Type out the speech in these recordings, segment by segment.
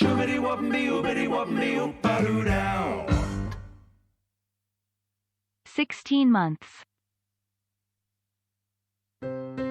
Shoobity whoopity oobity whoopity oop-a-doo dow. 16 months. 1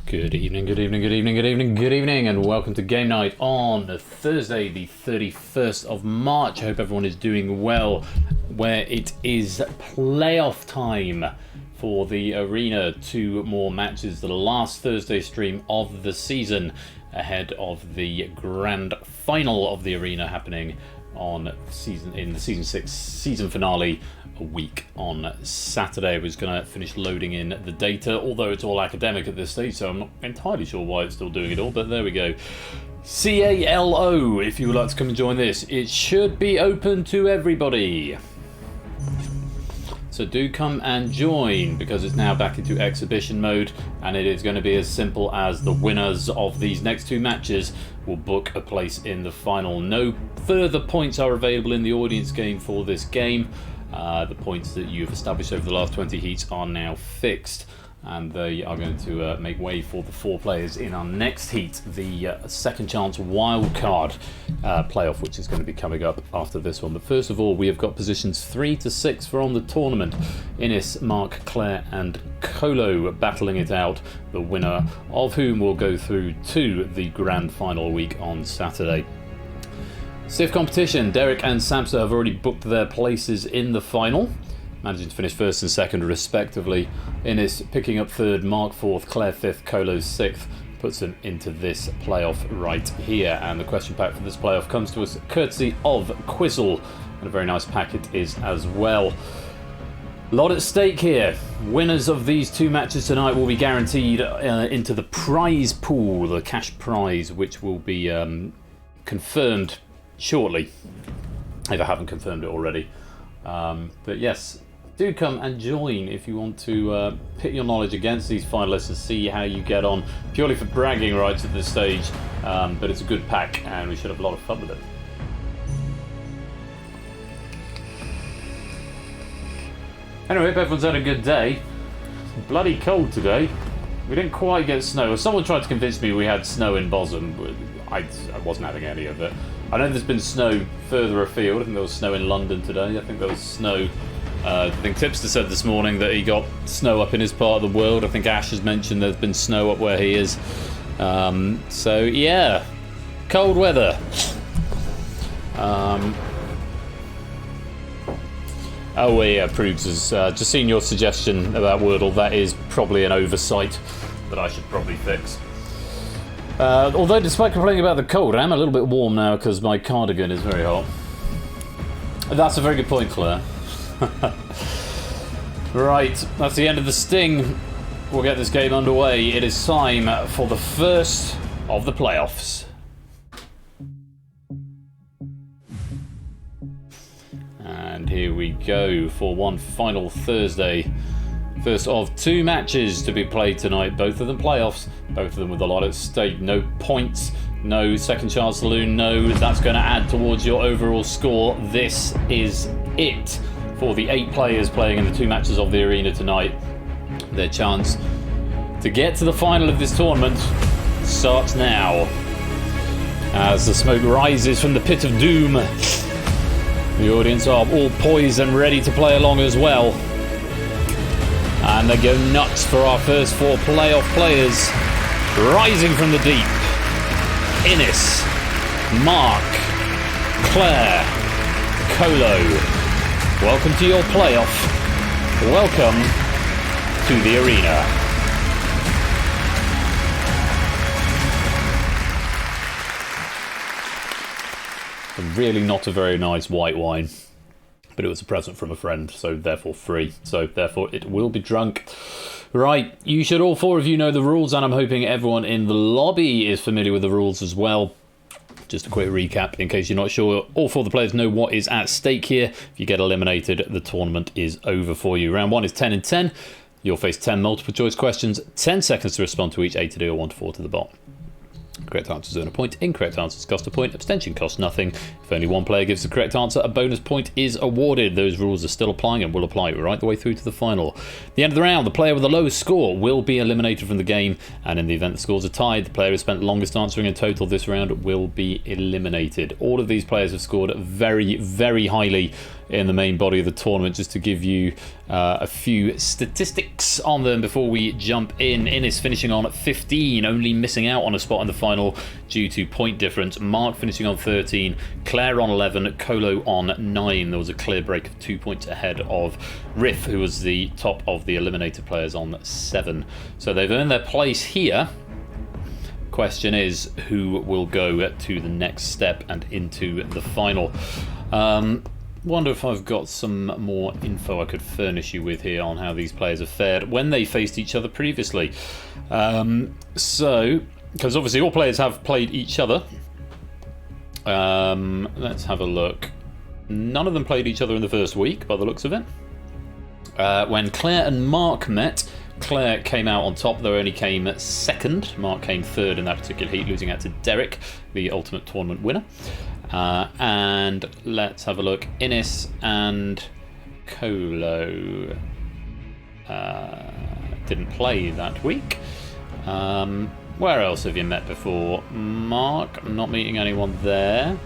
Good evening, good evening, good evening, good evening, good evening, and welcome to Game Night on Thursday, the 31st of March. I hope everyone is doing well, where it is playoff time for the Arena. 2 more matches, the last Thursday stream of the season, ahead of the grand final of the Arena happening on the season 6 season finale a week on Saturday. I was going to finish loading in the data, although it's all academic at this stage, so I'm not entirely sure why it's still doing it all, but there we go. CALO, if you would like to come and join this. It should be open to everybody. So do come and join, because it's now back into exhibition mode, and it is going to be as simple as the winners of these next 2 matches will book a place in the final. No further points are available in the audience game for this game. The points that you've established over the last 20 heats are now fixed, and they are going to make way for the 4 players in our next heat, the second chance wildcard playoff, which is going to be coming up after this one. But first of all, we have got positions 3 to 6 for on the tournament. Innes, Mark, Claire and Colo battling it out, the winner of whom will go through to the grand final week on Saturday. Stiff competition. Derek and Samsa have already booked their places in the final, managing to finish first and second respectively. Innes picking up third, Mark fourth, Claire fifth, Colo sixth, puts them into this playoff right here. And the question pack for this playoff comes to us courtesy of Quizzle, and a very nice pack it is as well. A lot at stake here. Winners of these 2 matches tonight will be guaranteed into the prize pool, the cash prize, which will be confirmed shortly, if I haven't confirmed it already. But yes, do come and join if you want to pit your knowledge against these finalists and see how you get on, purely for bragging rights at this stage. But it's a good pack and we should have a lot of fun with it. Anyway, hope everyone's had a good day. It's bloody cold today. We didn't quite get snow. Someone tried to convince me we had snow in Bosom. I wasn't having any of it. I know there's been snow further afield. I think there was snow in London today. I think there was snow. I think Tipster said this morning that he got snow up in his part of the world. I think Ash has mentioned there's been snow up where he is. So yeah, cold weather. Oh yeah, Prudes has just seen your suggestion about Wordle. That is probably an oversight that I should probably fix. Although despite complaining about the cold, I am a little bit warm now because my cardigan is very hot. That's a very good point, Claire. Right, that's the end of the sting. We'll get this game underway. It is time for the first of the playoffs. And here we go for one final Thursday. First of 2 matches to be played tonight, both of them playoffs, both of them with a lot at stake. No points, no second chance saloon, no, that's going to add towards your overall score. This is it for the 8 players playing in the 2 matches of the Arena tonight. Their chance to to get to the final of this tournament starts now. As the smoke rises from the pit of doom, the audience are all poised and ready to play along as well. And they go nuts for our first 4 playoff players. Rising from the deep, Innes, Mark, Claire, Colo. Welcome to your playoff. Welcome to the arena. Really not a very nice white wine, but it was a present from a friend, so therefore free, so therefore it will be drunk. Right, you should all 4 of you know the rules, and I'm hoping everyone in the lobby is familiar with the rules as well. Just a quick recap in case you're not sure. All 4 of the players know what is at stake here. If you get eliminated, the tournament is over for you. Round 1 is 10 and 10. You'll face 10 multiple choice questions, 10 seconds to respond to each, 8 to do, or 1 to 4 to the bot. Correct answers earn a point, incorrect answers cost a point, abstention costs nothing. If only one player gives the correct answer, a bonus point is awarded. Those rules are still applying and will apply right the way through to the final. At the end of the round, the player with the lowest score will be eliminated from the game, and in the event the scores are tied, the player who spent the longest answering in total this round will be eliminated. All of these players have scored very, very highly in the main body of the tournament. Just to give you a few statistics on them before we jump in. Innes finishing on 15, only missing out on a spot in the final due to point difference. Mark finishing on 13, Claire on 11, Colo on 9. There was a clear break of 2 points ahead of Riff, who was the top of the eliminated players on 7. So they've earned their place here. Question is, who will go to the next step and into the final? Wonder if I've got some more info I could furnish you with here on how these players have fared when they faced each other previously. So, because obviously all players have played each other. Let's have a look. None of them played each other in the first week, by the looks of it. When Claire and Mark met, Claire came out on top, though only came second. Mark came third in that particular heat, losing out to Derek, the ultimate tournament winner. And let's have a look. Innes and Colo didn't play that week. Where else have you met before? Mark, I'm not meeting anyone there.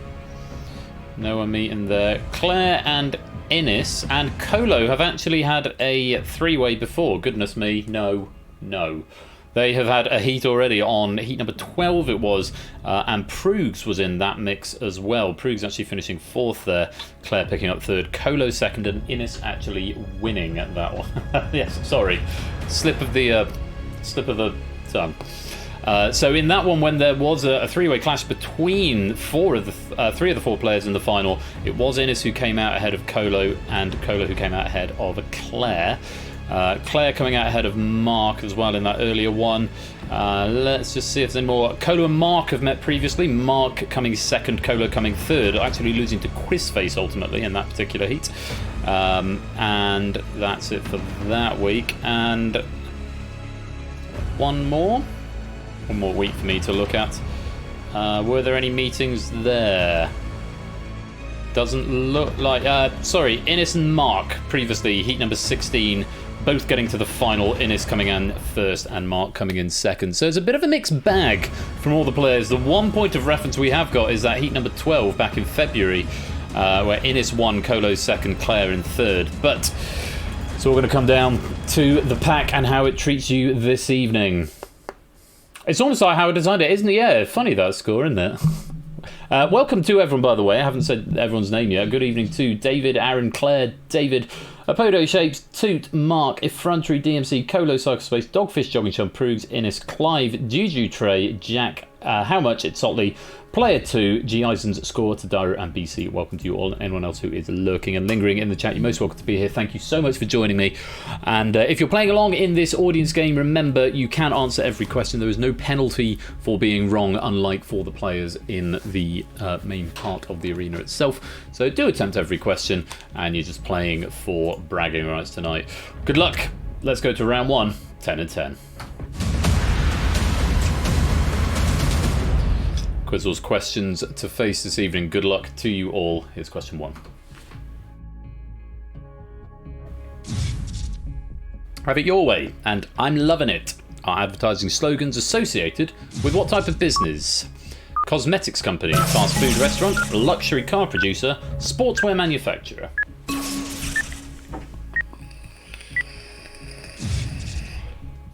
No one meeting there. Claire and Innes and Colo have actually had a 3-way before. Goodness me, no. They have had a heat already on heat number 12 it was, and Proogs was in that mix as well. Proogs actually finishing 4th there, Claire picking up 3rd, Colo 2nd, and Innes actually winning at that one. Yes, sorry, slip of the tongue. So in that one, when there was a 3-way clash between 3 of the 4 players in the final, it was Innes who came out ahead of Colo, and Colo who came out ahead of Claire. Claire coming out ahead of Mark as well in that earlier one. Let's just see if there's any more. Colo and Mark have met previously. Mark coming 2nd, Colo coming 3rd, actually losing to Quizface ultimately in that particular heat. And that's it for that week. And one more week for me to look at. Were there any meetings there? Doesn't look like... sorry, Innes and Mark previously, heat number 16, both getting to the final. Innes coming in 1st and Mark coming in 2nd. So it's a bit of a mixed bag from all the players. The one point of reference we have got is that heat number 12 back in February, where Innes won, Colo 2nd, Claire in 3rd. But it's all going to come down to the pack and how it treats you this evening. It's almost like how I designed it, isn't it? Yeah, funny that score, isn't it? Welcome to everyone, by the way. I haven't said everyone's name yet. Good evening to David, Aaron, Claire, David, Apodo Shapes, Toot, Mark, Effrontery, DMC, Colo, Psychospace, Dogfish, Jogging Chum, Proogs, Innes, Clive, Juju Trey, Jack, How Much, It's Sotley, Player 2, G. Isons, Score, Tadaro, and BC. Welcome to you all, and anyone else who is lurking and lingering in the chat. You're most welcome to be here. Thank you so much for joining me. And if you're playing along in this audience game, remember you can answer every question. There is no penalty for being wrong, unlike for the players in the main part of the arena itself. So do attempt every question, and you're just playing for bragging rights tonight. Good luck. Let's go to round 1, 10 and 10. Quizzle's questions to face this evening. Good luck to you all. Here's question 1. Have it your way, and I'm loving it. are advertising slogans associated with what type of business? Cosmetics company, fast food restaurant, luxury car producer, sportswear manufacturer.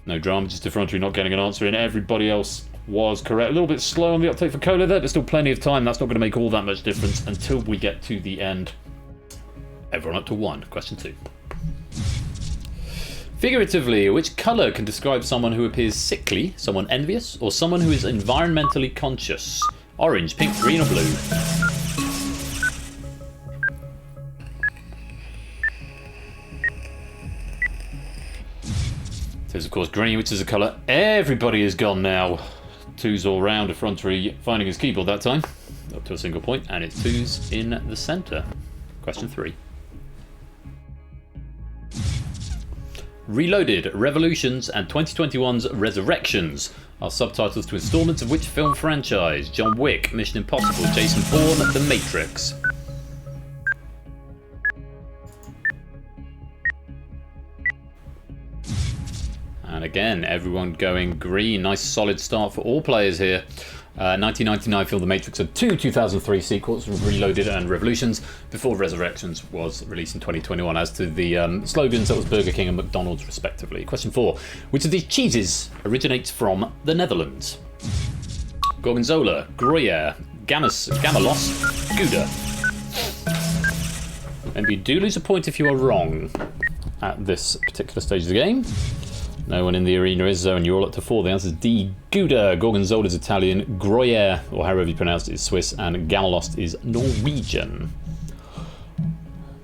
No drama, just effrontery not getting an answer in. Everybody else was correct. A little bit slow on the uptake for Cola there, but still plenty of time. That's not going to make all that much difference until we get to the end. Everyone up to 1. Question 2. Figuratively, which colour can describe someone who appears sickly, someone envious, or someone who is environmentally conscious? Orange, pink, green, or blue? It is, of course, green, which is a colour everybody is gone now. 2's all round, effrontery finding his keyboard that time. Up to a single point, and it's 2's in the centre. Question 3. Reloaded, Revolutions, and 2021's Resurrections are subtitles to instalments of which film franchise? John Wick, Mission Impossible, Jason Bourne, The Matrix. And again, everyone going green. Nice solid start for all players here. 1999 film The Matrix had 2 2003 sequels, Reloaded and Revolutions, before Resurrections was released in 2021. As to the slogans, that was Burger King and McDonald's respectively. Question 4. Which of these cheeses originates from the Netherlands? Gorgonzola, Gruyere, Gamelos, Gouda. And you do lose a point if you are wrong at this particular stage of the game. No one in the arena is, though, and you're all up to 4. The answer is D. Gouda. Gorgonzola is Italian, Gruyere, or however you pronounce it, is Swiss, and Gamelost is Norwegian.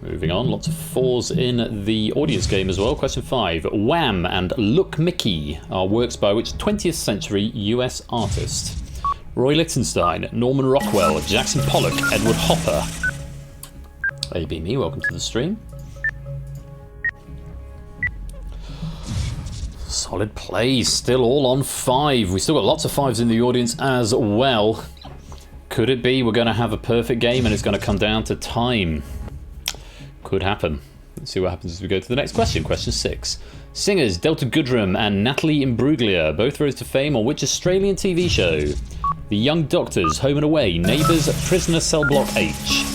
Moving on, lots of 4s in the audience game as well. Question 5. Wham! And Look Mickey are works by which 20th century US artist? Roy Lichtenstein, Norman Rockwell, Jackson Pollock, Edward Hopper. A.B. Me, welcome to the stream. Solid plays, still all on 5. We still got lots of 5s in the audience as well. Could it be we're going to have a perfect game and it's going to come down to time? Could happen. Let's see what happens as we go to the next question. Question 6. Singers Delta Goodrem and Natalie Imbruglia both rose to fame on which Australian TV show? The Young Doctors, Home and Away, Neighbours, Prisoner Cell Block H.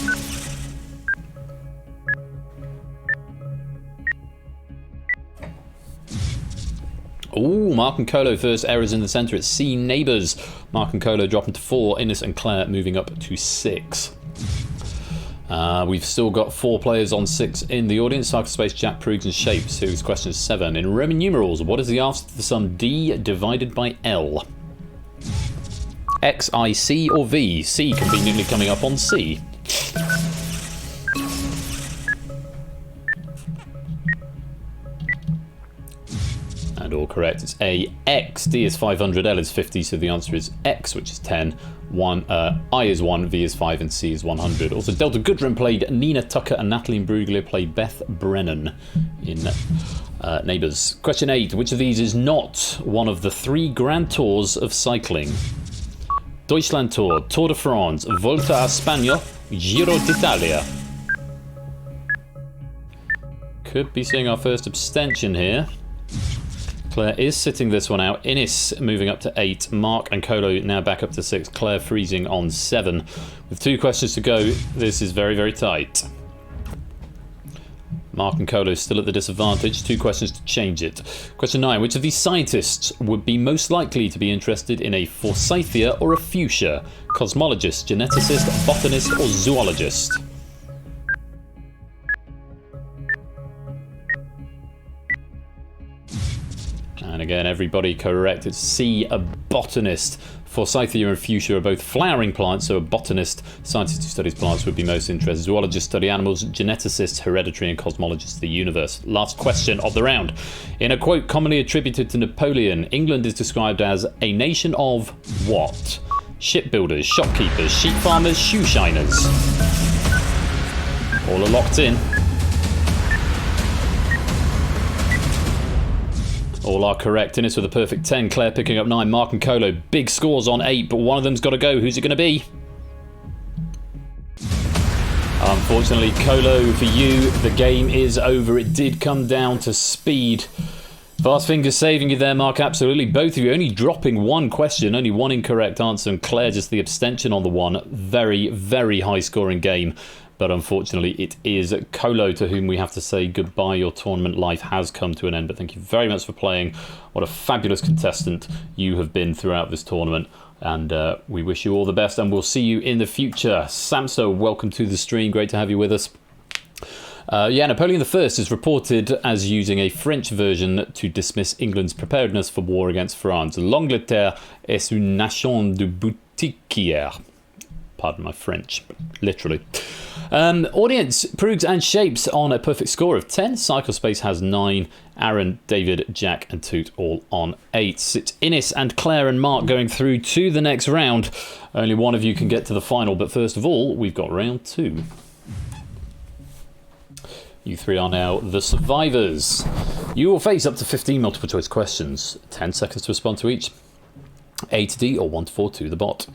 Ooh, Mark and Colo first errors in the centre. It's C, Neighbours. Mark and Colo dropping to 4. Innes and Claire moving up to 6. We've still got 4 players on 6 in the audience. Cyberspace, Jack, Proogs and Shapes. Who's question 7. In Roman numerals, what is the answer to the sum D divided by L? X, I, C or V? C conveniently coming up on C. And all correct. It's A, X. D is 500, L is 50, so the answer is X, which is 10. I is 1, V is 5, and C is 100. Also, Delta Goodrem played Nina Tucker, and Natalie Imbruglia played Beth Brennan in Neighbours. Question 8. Which of these is not one of the 3 Grand Tours of cycling? Deutschland Tour, Tour de France, Volta a Spagna, Giro d'Italia. Could be seeing our first abstention here. Claire is sitting this one out. Innes moving up to 8. Mark and Colo now back up to 6. Claire freezing on 7. With 2 questions to go, this is very, very tight. Mark and Colo still at the disadvantage. 2 questions to change it. Question 9. Which of these scientists would be most likely to be interested in a forsythia or a fuchsia? Cosmologist, geneticist, botanist, or zoologist? And again, everybody correct. It's C, a botanist. Forsythia and fuchsia are both flowering plants, so a botanist, scientist who studies plants, would be most interested. Zoologists study animals, geneticists, hereditary, and cosmologists the universe. Last question of the round. In a quote commonly attributed to Napoleon, England is described as a nation of what? Shipbuilders, shopkeepers, sheep farmers, shoe shiners. All are locked in. All are correct. Innes with a perfect 10. Claire picking up 9. Mark and Colo. Big scores on 8, but one of them's got to go. Who's it going to be? Unfortunately, Colo, for you, the game is over. It did come down to speed. Boss Finger saving you there, Mark. Absolutely. Both of you only dropping one question, only one incorrect answer, and Claire just the abstention on the one. Very, very high scoring game. But unfortunately, it is Colo to whom we have to say goodbye. Your tournament life has come to an end. But thank you very much for playing. What a fabulous contestant you have been throughout this tournament. And we wish you all the best, and we'll see you in the future. Samso, welcome to the stream. Great to have you with us. Napoleon I is reported as using a French version to dismiss England's preparedness for war against France. L'Angleterre est une nation de boutiquières. Pardon my French, literally. Audience, Proogs and Shapes on a perfect score of 10. Cyclespace has 9. Aaron, David, Jack and Toot all on 8. It's Innes and Claire and Mark going through to the next round. Only one of you can get to the final, but first of all, we've got round 2. You three are now the survivors. You will face up to 15 multiple choice questions. 10 seconds to respond to each. A to D or 1 to 4 to the bot.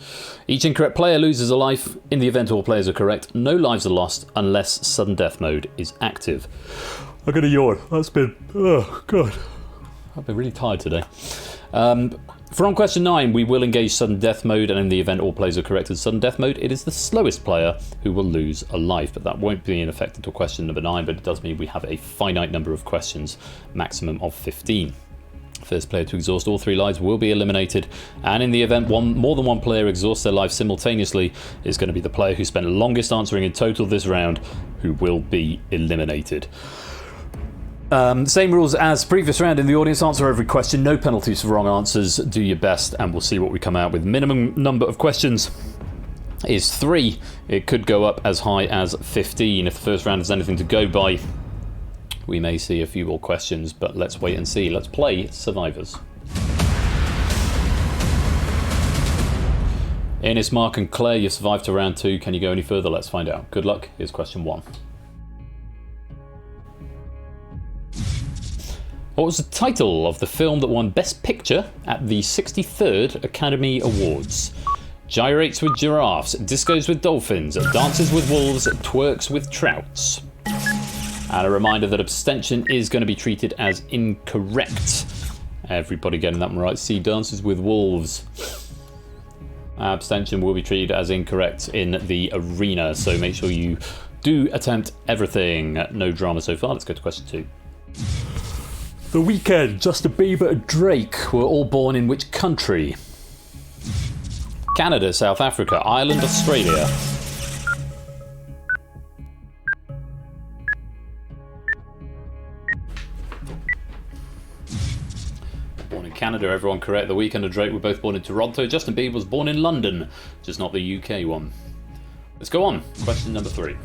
Each incorrect player loses a life. In the event all players are correct, no lives are lost unless sudden death mode is active. I'm gonna yawn. That's been... oh, God. I've been really tired today. From question 9, we will engage sudden death mode, and in the event all players are correct in sudden death mode, it is the slowest player who will lose a life. But that won't be in effect until question number 9, but it does mean we have a finite number of questions, maximum of 15. First player to exhaust all 3 lives will be eliminated, and in the event more than one player exhausts their life simultaneously, it's going to be the player who spent the longest answering in total this round who will be eliminated. Same rules as previous round. In the audience, answer every question, no penalties for wrong answers. Do your best and we'll see what we come out with. Minimum number of questions is 3. It could go up as high as 15 if the first round is anything to go by. We may see a few more questions, but let's wait and see. Let's play Survivors. Innes, Mark and Claire, you survived to round 2. Can you go any further? Let's find out. Good luck. Here's question 1. What was the title of the film that won Best Picture at the 63rd Academy Awards? Gyrates with giraffes, discos with dolphins, dances with wolves, twerks with trouts. And a reminder that abstention is going to be treated as incorrect. Everybody getting that one right. See, dances with wolves. Abstention will be treated as incorrect in the arena, so make sure you do attempt everything. No drama so far. Let's go to question 2. The Weeknd, Justin Bieber and Drake were all born in which country? Canada, South Africa, Ireland, Australia. Born in Canada, everyone correct. The Weeknd and Drake were both born in Toronto. Justin Bieber was born in London, just not the UK one. Let's go on. Question number 3.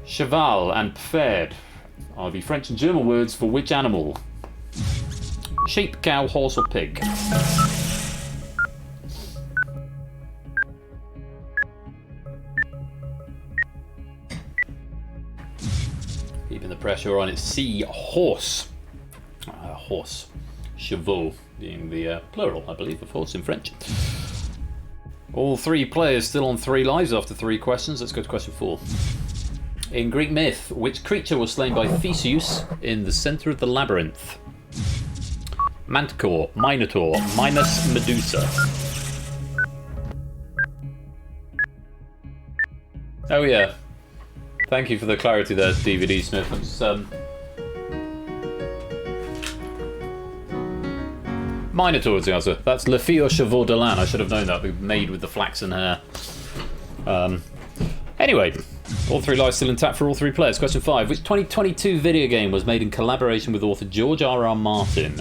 Cheval and Pferd are the French and German words for which animal? Sheep, cow, horse or pig? Keeping the pressure on, it's C, horse. Horse. Cheval being the plural, I believe, of horse in French. All 3 players still on 3 lives after 3 questions. Let's go to question 4. In Greek myth, which creature was slain by Theseus in the centre of the labyrinth? Manticore, Minotaur, Mimas, Medusa. Oh yeah. Thank you for the clarity there, DVD Smith. Minotaur is the answer. That's Le Fille au Chevaux de Lan. I should have known that. Made with the flaxen hair. Anyway. All 3 lives still intact for all 3 players. Question 5. Which 2022 video game was made in collaboration with author George R.R. Martin?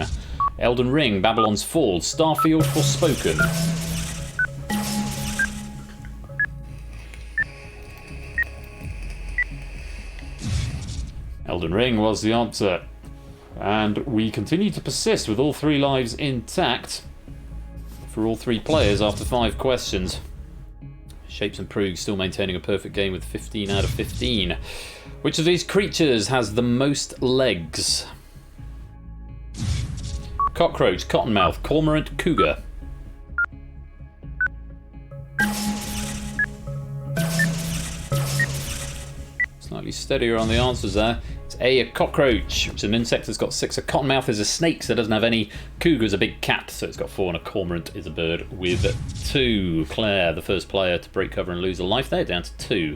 Elden Ring, Babylon's Fall, Starfield, Forspoken. Elden Ring was the answer. And we continue to persist with all 3 lives intact for all 3 players after 5 questions. Shapes and Proogs still maintaining a perfect game with 15 out of 15. Which of these creatures has the most legs? Cockroach, cottonmouth, cormorant, cougar. Slightly Slightly steadier on the answers there. It's A cockroach, which is an insect that's got 6. A cottonmouth is a snake, so it doesn't have any. Cougar is a big cat, so it's got 4. And a cormorant is a bird with 2. Claire, the first player to break cover and lose a life there, down to 2.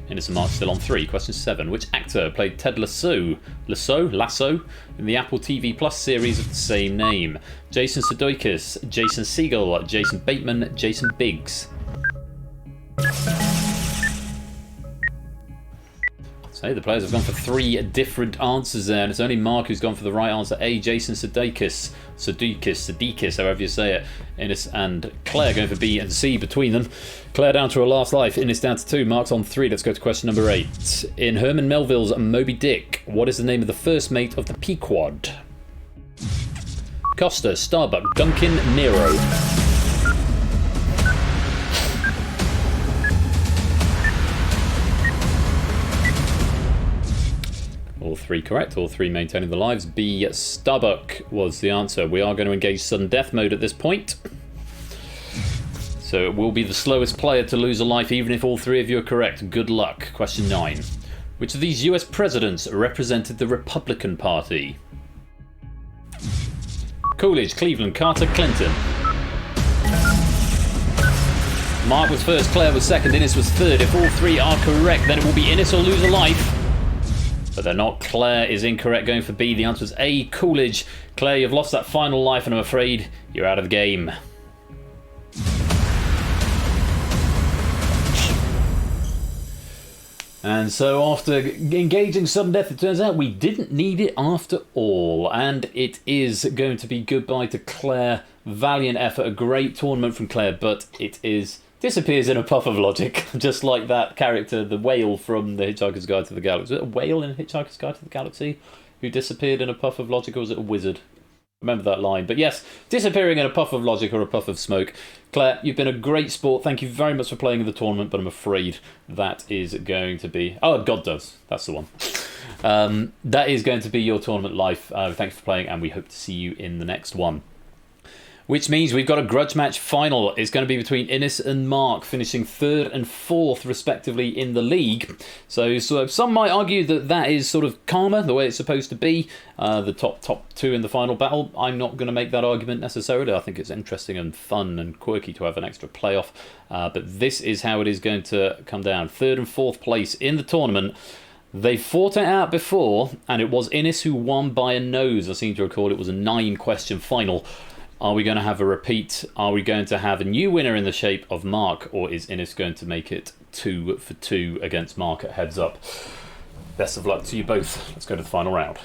Innes and Mark still on 3. Question 7. Which actor played Ted Lasso in the Apple TV Plus series of the same name? Jason Sudeikis, Jason Segel, Jason Bateman, Jason Biggs. So the players have gone for 3 different answers there, and it's only Mark who's gone for the right answer. A, Jason Sudeikis, however you say it. Innes and Claire going for B and C between them. Claire down to her last life, Innes down to 2, Mark's on 3. Let's go to question number 8. In Herman Melville's Moby Dick, what is the name of the first mate of the Pequod? Costa, Starbuck, Duncan, Nero. All 3 correct, all 3 maintaining the lives. B, Starbuck was the answer. We are going to engage sudden death mode at this point. So it will be the slowest player to lose a life, even if all 3 of you are correct. Good luck. Question 9. Which of these US presidents represented the Republican Party? Coolidge, Cleveland, Carter, Clinton. Mark was first, Claire was second, Innes was third. If all 3 are correct, then it will be Innes or lose a life. But they're not. Claire is incorrect, going for B. The answer is A, Coolidge. Claire, you've lost that final life, and I'm afraid you're out of the game. And so after engaging sudden death, it turns out we didn't need it after all. And it is going to be goodbye to Claire. Valiant effort, a great tournament from Claire, but it disappears in a puff of logic, just like that character, the whale from The Hitchhiker's Guide to the Galaxy. Was it a whale in Hitchhiker's Guide to the Galaxy who disappeared in a puff of logic, or was it a wizard? Remember that line. But yes, disappearing in a puff of logic or a puff of smoke. Claire, you've been a great sport. Thank you very much for playing in the tournament, but I'm afraid that is going to be... Oh, God does. That's the one. That is going to be your tournament life. Thank you for playing, and we hope to see you in the next one. Which means we've got a grudge match final. It's going to be between Innes and Mark, finishing 3rd and 4th respectively in the league. So some might argue that that is sort of karma, the way it's supposed to be. The top 2 in the final battle. I'm not going to make that argument necessarily. I think it's interesting and fun and quirky to have an extra playoff. But this is how it is going to come down. 3rd and 4th place in the tournament. They fought it out before, and it was Innes who won by a nose. I seem to recall it was a 9-question final. Are we going to have a repeat? Are we going to have a new winner in the shape of Mark? Or is Innes going to make it 2 for 2 against Mark at heads up? Best of luck to you both. Let's go to the final round.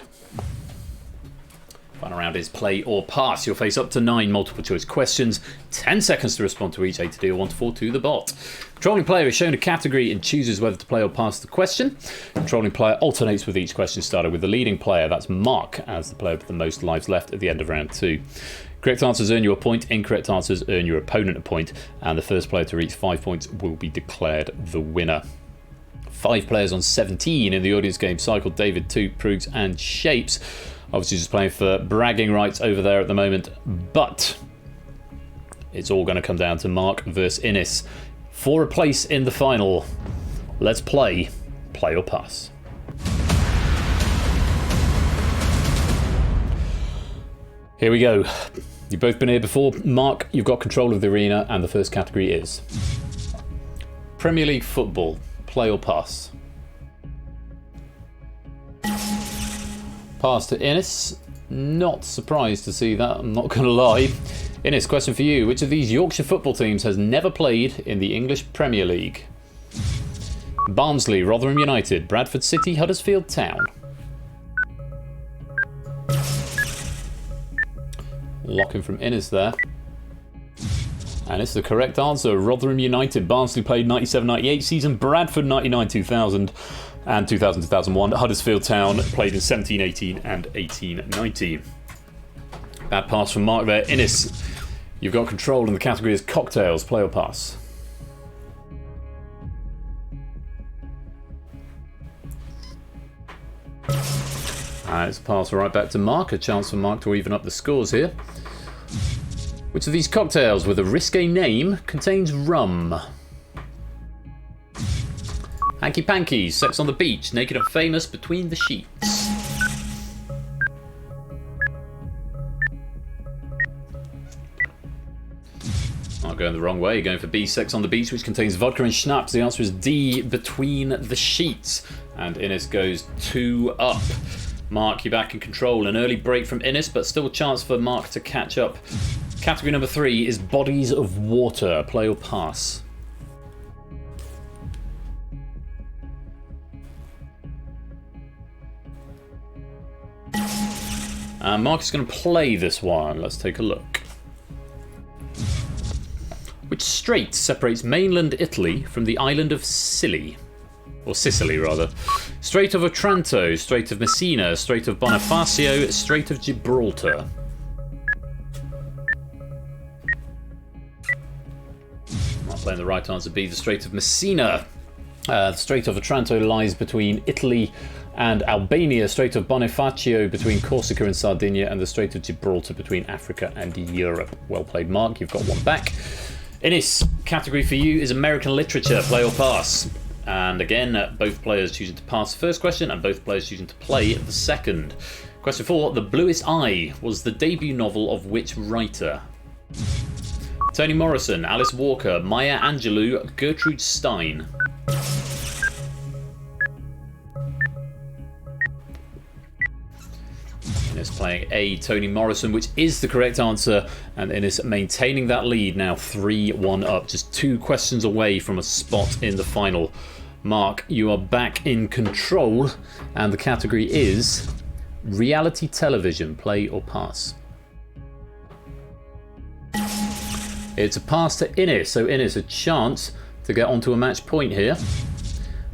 Final round is play or pass. You'll face up to 9 multiple choice questions. 10 seconds to respond to each. A to D or 1 to 4 to the bot. Controlling player is shown a category and chooses whether to play or pass the question. Controlling player alternates with each question started with the leading player. That's Mark as the player with the most lives left at the end of round 2. Correct answers earn you a point, incorrect answers earn your opponent a point, and the first player to reach 5 points will be declared the winner. 5 players on 17 in the audience game cycle. David, 2, Prugs and Shapes. Obviously just playing for bragging rights over there at the moment, but it's all going to come down to Mark versus Innes. For a place in the final, let's play or pass. Here we go. You've both been here before. Mark, you've got control of the arena, and the first category is Premier League football. Play or pass? Pass to Innes. Not surprised to see that, I'm not going to lie. Innes, question for you. Which of these Yorkshire football teams has never played in the English Premier League? Barnsley, Rotherham United, Bradford City, Huddersfield Town. Locking from Innes there. And it's the correct answer. Rotherham United. Barnsley played 97-98 season. Bradford 99-2000 and 2000-2001. Huddersfield Town played in 17-18 and 18-19. Bad pass from Mark there. Innes, you've got control in the category is cocktails. Play or pass? It's a pass right back to Mark. A chance for Mark to even up the scores here. Which of these cocktails with a risque name contains rum? Hanky Panky, Sex on the Beach, Naked and Famous, Between the Sheets. Not going the wrong way. You're going for B, Sex on the Beach, which contains vodka and schnapps. The answer is D, Between the Sheets. And Innes goes 2 up. Mark, you're back in control. An early break from Innes, but still a chance for Mark to catch up. Category number 3 is Bodies of Water. Play or pass? Mark is going to play this one. Let's take a look. Which strait separates mainland Italy from the island of Scilly? Or Sicily, rather. Strait of Otranto, Strait of Messina, Strait of Bonifacio, Strait of Gibraltar. Not playing the right answer B, the Strait of Messina. The Strait of Otranto lies between Italy and Albania, Strait of Bonifacio between Corsica and Sardinia, and the Strait of Gibraltar between Africa and Europe. Well played, Mark. You've got one back. Innes, category for you is American literature. Play or pass? And again, both players choosing to pass the first question and both players choosing to play the second. Question 4. The Bluest Eye was the debut novel of which writer? Toni Morrison, Alice Walker, Maya Angelou, Gertrude Stein. Innes playing A, Toni Morrison, which is the correct answer, and Innes maintaining that lead now 3-1 up, just 2 questions away from a spot in the final. Mark, you are back in control, and the category is reality television. Play or pass? It's a pass to Innes, so Innes a chance to get onto a match point here.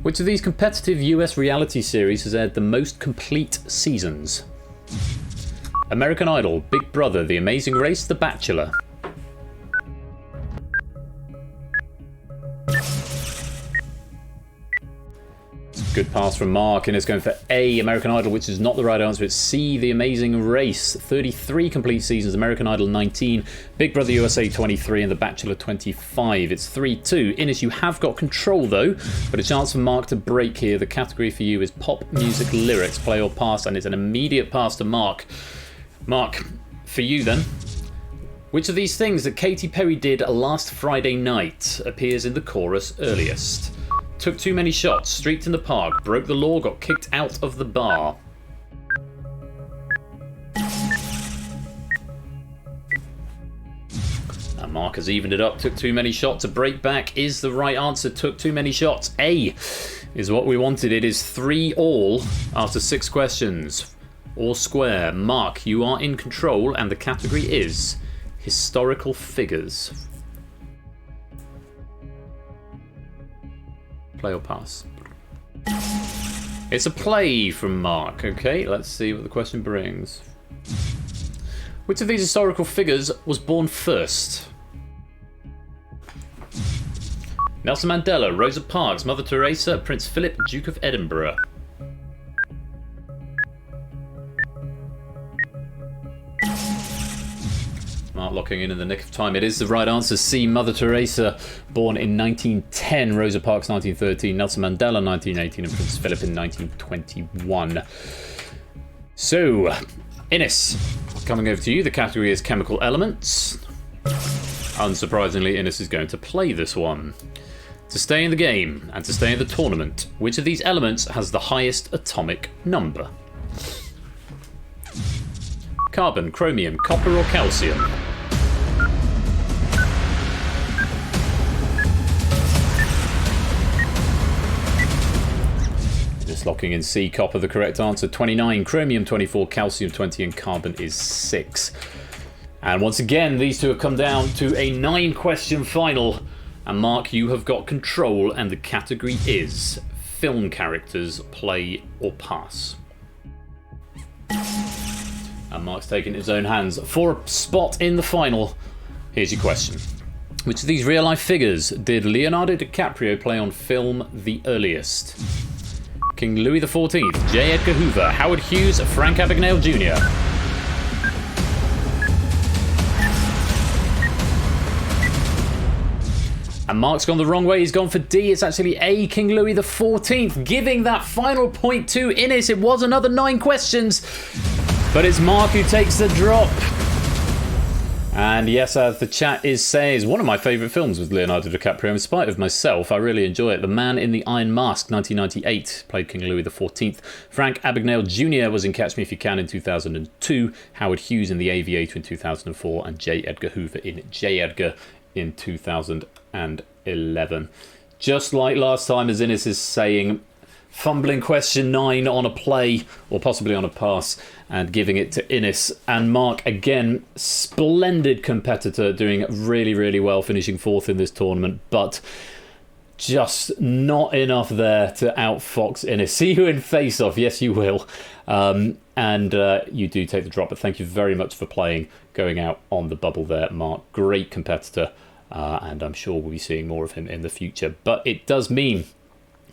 Which of these competitive US reality series has aired the most complete seasons? American Idol, Big Brother, The Amazing Race, The Bachelor. Good pass from Mark, and it's going for A, American Idol, which is not the right answer. It's C, The Amazing Race. 33 complete seasons, American Idol 19, Big Brother USA 23, and The Bachelor 25. It's 3-2. Innes, you have got control though, but a chance for Mark to break here. The category for you is pop music lyrics. Play or pass? And it's an immediate pass to Mark. Mark, for you then. Which of these things that Katy Perry did last Friday night appears in the chorus earliest? Took too many shots, streaked in the park, broke the law, got kicked out of the bar. And Mark has evened it up. Took too many shots. To break back is the right answer. Took too many shots. A is what we wanted. It is 3-all after 6 questions. All square. Mark, you are in control, and the category is historical figures. Play or pass? It's a play from Mark. Okay, let's see what the question brings. Which of these historical figures was born first? Nelson Mandela, Rosa Parks, Mother Teresa, Prince Philip, Duke of Edinburgh. Mark locking in the nick of time. It is the right answer. C, Mother Teresa, born in 1910, Rosa Parks 1913, Nelson Mandela 1918, and Prince Philip in 1921. So, Innes, coming over to you. The category is chemical elements. Unsurprisingly, Innes is going to play this one. To stay in the game and to stay in the tournament, which of these elements has the highest atomic number? Carbon, chromium, copper or calcium? Just locking in C, copper, the correct answer. 29, chromium 24, calcium 20, and carbon is 6. And once again, these two have come down to a 9-question final. And Mark, you have got control, and the category is film characters. Play or pass? And Mark's taken his own hands for a spot in the final. Here's your question. Which of these real-life figures did Leonardo DiCaprio play on film the earliest? King Louis XIV, J. Edgar Hoover, Howard Hughes, Frank Abagnale Jr. And Mark's gone the wrong way. He's gone for D. It's actually A, King Louis XIV, giving that final point to Innes. It was another 9 questions, but it's Mark who takes the drop. And yes, as the chat is saying, is one of my favourite films with Leonardo DiCaprio. In spite of myself, I really enjoy it. The Man in the Iron Mask, 1998, played King Louis XIV. Frank Abagnale Jr. was in Catch Me If You Can in 2002. Howard Hughes in The Aviator in 2004. And J. Edgar Hoover in J. Edgar in 2011. Just like last time, as Innes is saying, fumbling question 9 on a play, or possibly on a pass, and giving it to Innes. And Mark, again, splendid competitor, doing really, really well, finishing 4th in this tournament, but just not enough there to outfox Innes. See you in face-off, yes you will. And you do take the drop, but thank you very much for playing, going out on the bubble there, Mark. Great competitor, and I'm sure we'll be seeing more of him in the future. But it does mean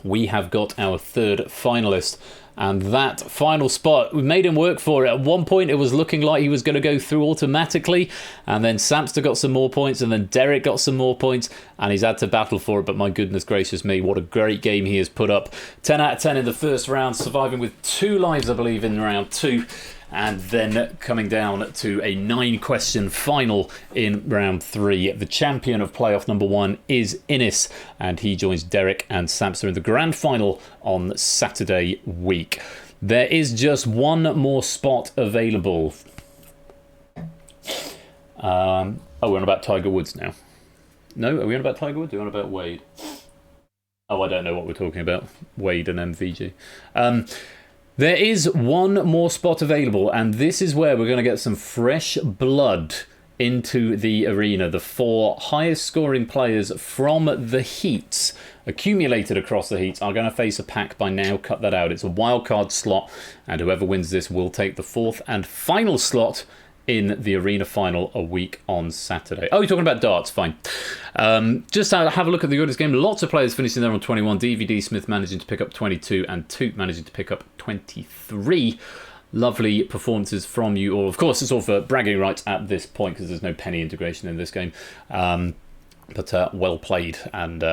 we have got our 3rd finalist, and that final spot, we made him work for it. At one point it was looking like he was going to go through automatically, and then Samster got some more points, and then Derek got some more points, and he's had to battle for it. But my goodness gracious me, what a great game he has put up. 10 out of 10 in the first round, surviving with 2 lives I believe in round 2, and then coming down to a 9-question final in round 3. The champion of playoff number 1 is Innes, and he joins Derek and Samster in the grand final on Saturday week. There is just one more spot available. We're on about Tiger Woods now. No, are we on about Tiger Woods? Are we on about Wade? Oh, I don't know what we're talking about. Wade and MVG. There is one more spot available, and this is where we're going to get some fresh blood into the arena. The 4 highest scoring players from the heats, accumulated across the heats, are going to face a pack by now. Cut that out. It's a wildcard slot, and whoever wins this will take the 4th and final slot in the arena final a week on Saturday. Oh, you're talking about darts? Fine. Just have a look at the Goodness game. Lots of players finishing there on 21. DVD Smith managing to pick up 22, and Toot managing to pick up 23. Lovely performances from you all. Of course, it's all for bragging rights at this point because there's no penny integration in this game. But well played, and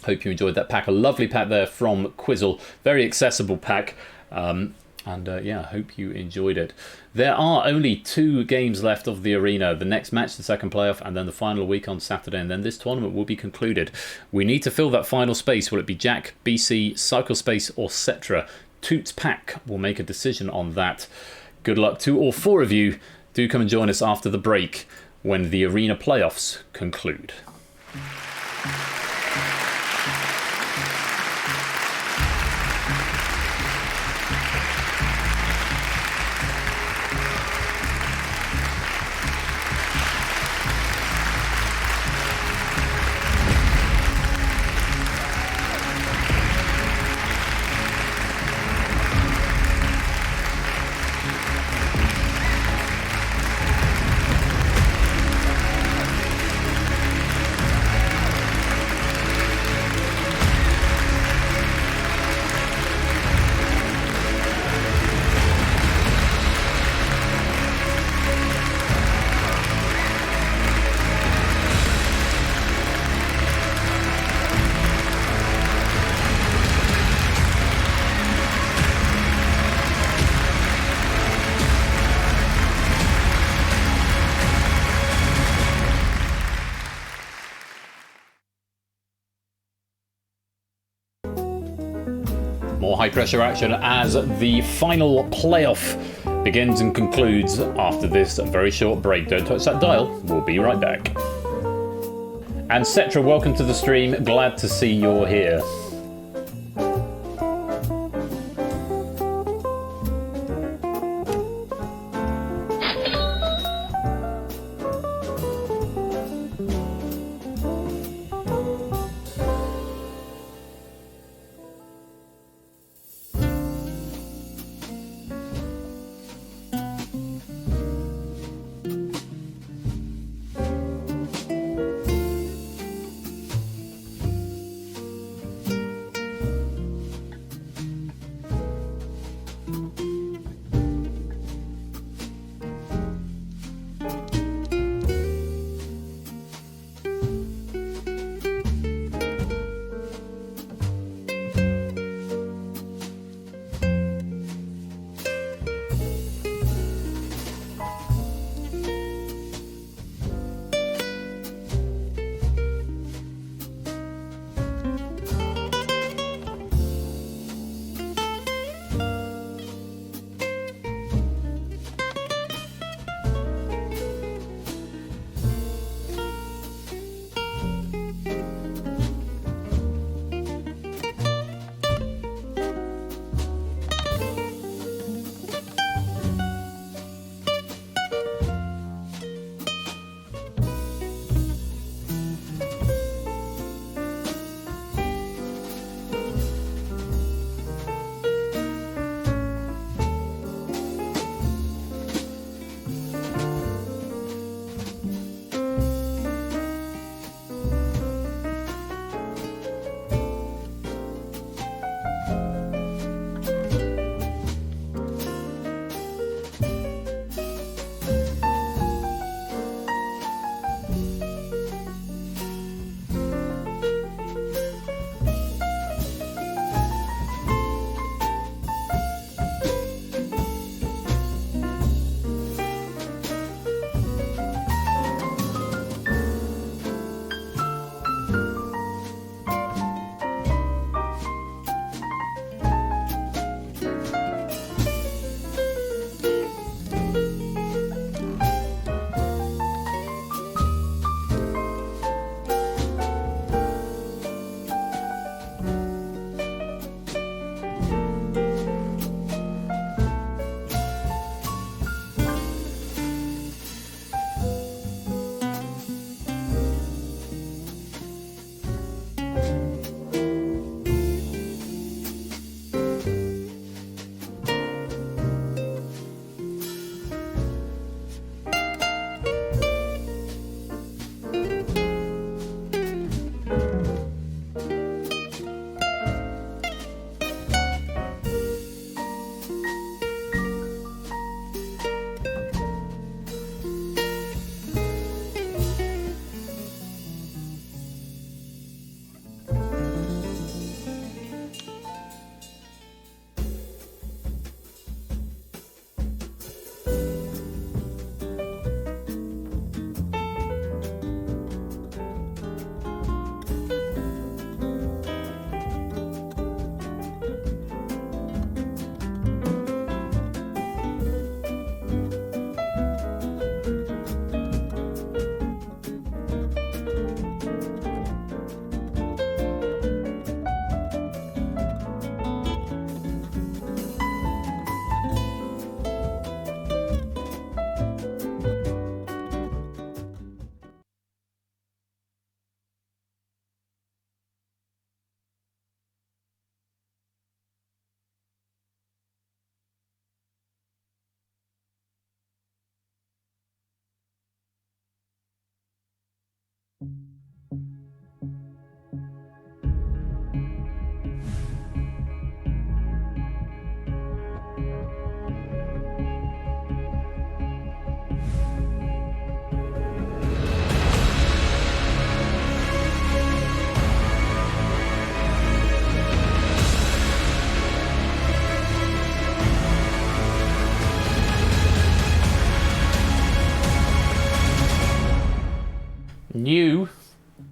hope you enjoyed that pack. A lovely pack there from Quizzle. Very accessible pack. Yeah, I hope you enjoyed it. There are only 2 games left of the arena. The next match, the second playoff, and then the final week on Saturday, and then this tournament will be concluded. We need to fill that final space. Will it be Jack, BC, Cycle Space, or Cetra? Toot's pack will make a decision on that. Good luck to all 4 of you. Do come and join us after the break when the arena playoffs conclude. More high pressure action as the final playoff begins and concludes after this very short break. Don't touch that dial, we'll be right back. And Cetra, welcome to the stream, glad to see you're here.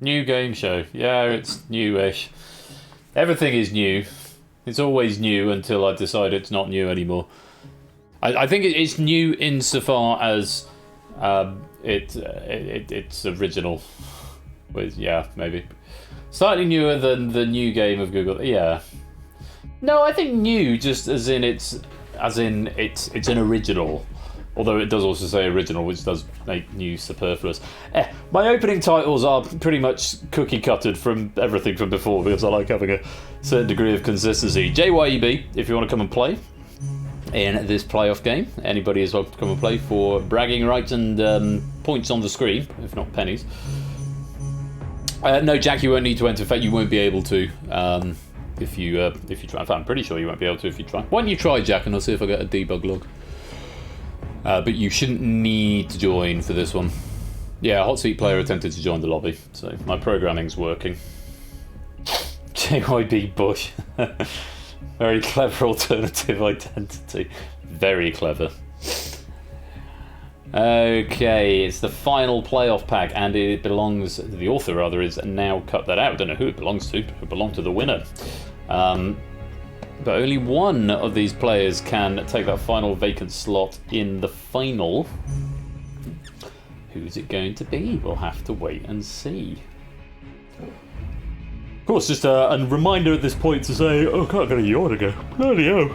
New game show. Yeah, it's newish. Everything is new. It's always new until I decide it's not new anymore. I think it's new insofar as it's original. Yeah, maybe slightly newer than the new game of Google. Yeah. No, I think new just as in it's an original. Although it does also say original, which does make new superfluous. My opening titles are pretty much cookie-cutted from everything from before because I like having a certain degree of consistency. JYEB, if you want to come and play in this playoff game, anybody is welcome to come and play for bragging rights and points on the screen, if not pennies. No, Jack, you won't need to enter. In fact, you won't be able to if you try. In fact, I'm pretty sure you won't be able to if you try. Why don't you try, Jack, and I'll see if I get a debug log. But you shouldn't need to join for this one. Yeah, Hot Seat player attempted to join the lobby, so my programming's working. JYB Bush. Very clever alternative identity. Very clever. Okay, it's the final playoff pack, and it belongs, the author rather, is now cut that out. I don't know who it belongs to. It belonged to the winner. But only one of these players can take that final vacant slot in the final. Who's it going to be? We'll have to wait and see. Of course, just a reminder at this point to say, oh, can't get a yawn ago. Bloody hell.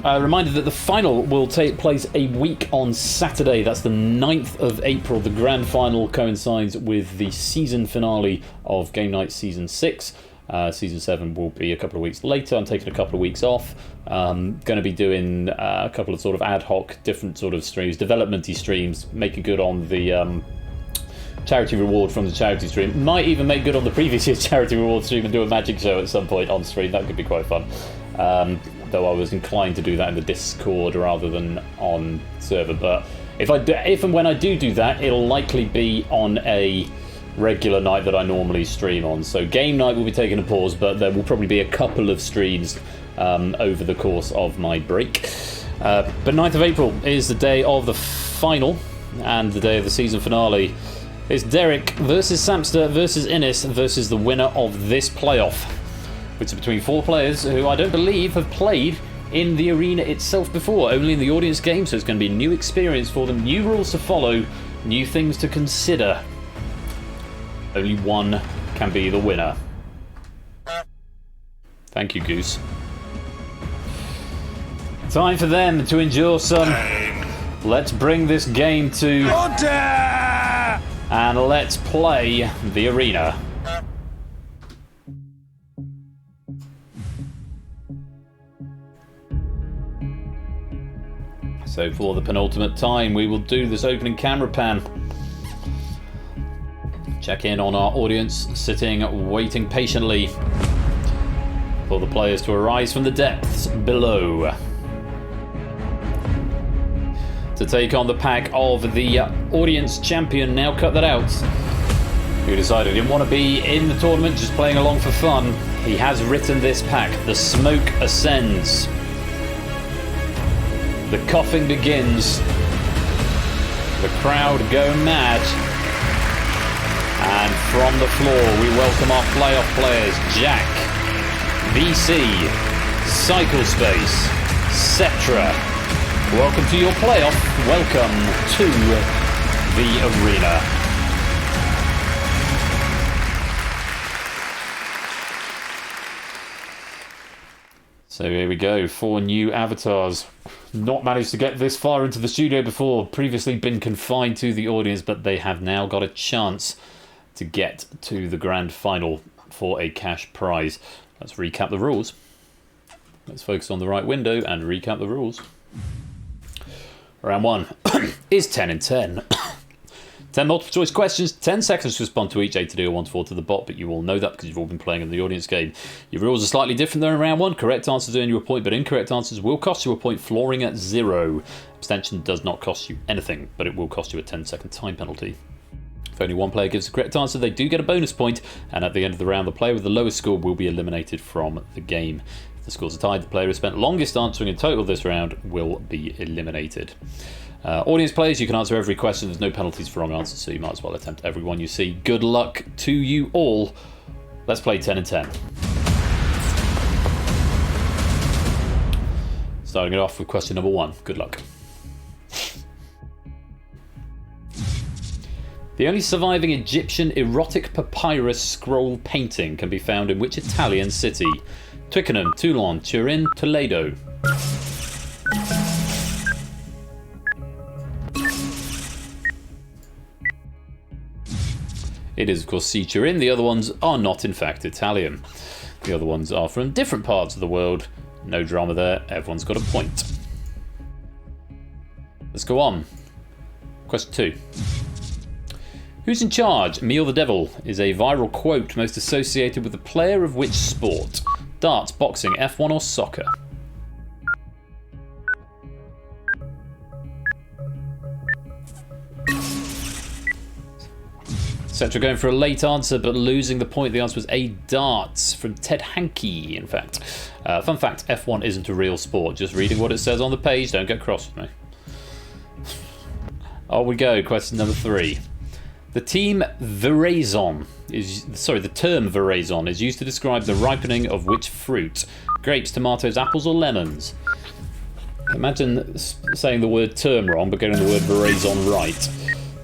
A reminder that the final will take place a week on Saturday. That's the 9th of April. The grand final coincides with the season finale of Game Night Season 6. Season 7 will be a couple of weeks later. I'm taking a couple of weeks off. Going to be doing a couple of sort of ad hoc, different sort of streams, development-y streams, making good on the charity reward from the charity stream. Might even make good on the previous year's charity reward stream and do a magic show at some point on stream. That could be quite fun. Though I was inclined to do that in the Discord rather than on server. But if and when I do that, it'll likely be on a regular night that I normally stream on. So game night will be taking a pause, but there will probably be a couple of streams over the course of my break. But 9th of April is the day of the final and the day of the season finale. It's Derek versus Samster versus Innes versus the winner of this playoff, which is between 4 players who I don't believe have played in the arena itself before, only in the audience game, so it's going to be a new experience for them, new rules to follow, new things to consider. Only one can be the winner. Thank you, Goose. Time for them to endure some. Let's bring this game to order, and let's play the arena. So for the penultimate time, we will do this opening camera pan. Check in on our audience, sitting, waiting patiently for the players to arise from the depths below to take on the pack of the audience champion. Now cut that out. Who decided he didn't want to be in the tournament, just playing along for fun. He has written this pack. The smoke ascends. The coughing begins. The crowd go mad. And from the floor, we welcome our playoff players, Jack, VC, Cyclespace, Cetra. Welcome to your playoff. Welcome to the arena. So here we go, 4 new avatars. Not managed to get this far into the studio before, previously been confined to the audience, but they have now got a chance to get to the grand final for a cash prize. Let's recap the rules. Let's focus on the right window and recap the rules. Round 1 is 10 and 10. 10 multiple choice questions, 10 seconds to respond to each, A to D or 1 to 4 to the bot, but you all know that because you've all been playing in the audience game. Your rules are slightly different than in round 1. Correct answers earn you a point, but incorrect answers will cost you a point, flooring at 0. Abstention does not cost you anything, but it will cost you a 10-second time penalty. If only one player gives the correct answer, they do get a bonus point, and at the end of the round, the player with the lowest score will be eliminated from the game. If the scores are tied, the player who spent longest answering in total this round will be eliminated. Audience players, you can answer every question. There's no penalties for wrong answers, so you might as well attempt every one you see. Good luck to you all. Let's play 10 and 10. Starting it off with question number 1. Good luck. The only surviving Egyptian erotic papyrus scroll painting can be found in which Italian city? Twickenham, Toulon, Turin, Toledo. It is, of course, C. Turin. The other ones are not, in fact, Italian. The other ones are from different parts of the world. No drama there. Everyone's got a point. Let's go on. Question 2. Who's in charge? Me or the devil is a viral quote most associated with a player of which sport? Darts, boxing, F1 or soccer? Cetra going for a late answer, but losing the point. The answer was A, darts, from Ted Hankey, in fact. Fun fact, F1 isn't a real sport. Just reading what it says on the page. Don't get cross with me. On we go. Question number 3. The term veraison is used to describe the ripening of which fruit? Grapes, tomatoes, apples, or lemons? Imagine saying the word term wrong, but getting the word veraison right.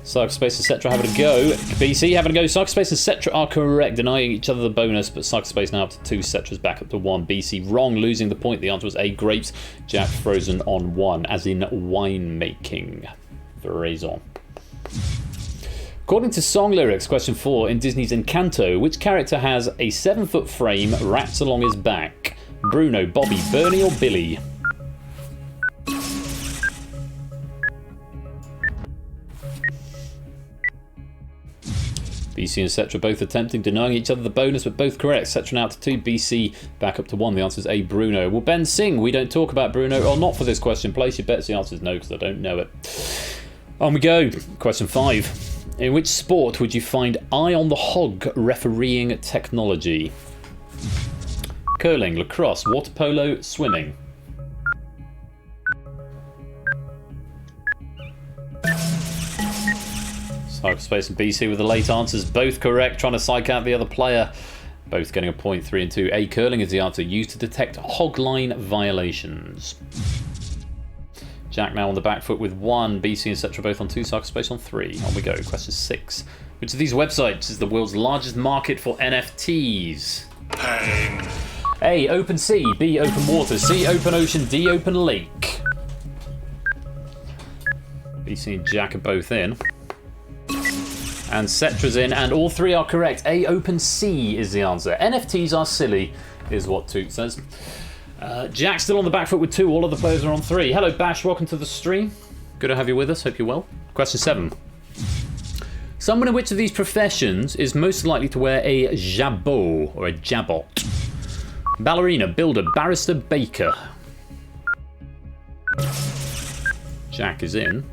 Psychospace and Cetra having a go. BC having a go. Psychospace and Cetra are correct, denying each other the bonus, but Psychospace now up to 2, Cetra's back up to 1. BC wrong, losing the point. The answer was A, grapes. Jack frozen on 1, as in winemaking. Veraison. According to song lyrics, question 4, in Disney's Encanto, which character has a 7-foot frame wrapped along his back? Bruno, Bobby, Bernie, or Billy? BC and Cetra both attempting, denying each other the bonus, but both correct. Cetra now to 2, BC back up to 1. The answer is A, Bruno. Will Ben sing? We don't talk about Bruno, or not for this question. Place your bets. The answer is no, because I don't know it. On we go. Question 5. In which sport would you find eye on the hog refereeing technology? Curling, lacrosse, water polo, swimming. Psychospace and BC with the late answers, both correct, trying to psych out the other player. Both getting a point, 3 and 2. A, curling is the answer, used to detect hog line violations. Jack now on the back foot with 1. BC and Cetra both on 2. Psychospace on 3. On we go. Question 6. Which of these websites is the world's largest market for NFTs? Pain. A, open sea. B, open water. C, open ocean. D, open lake. BC and Jack are both in. And Cetra's in, and all 3 are correct. A, open sea is the answer. NFTs are silly, is what Toot says. Jack's still on the back foot with 2. All other players are on 3. Hello, Bash. Welcome to the stream. Good to have you with us. Hope you're well. Question 7. Someone in which of these professions is most likely to wear a jabot or a jabot? Ballerina, builder, barrister, baker. Jack is in.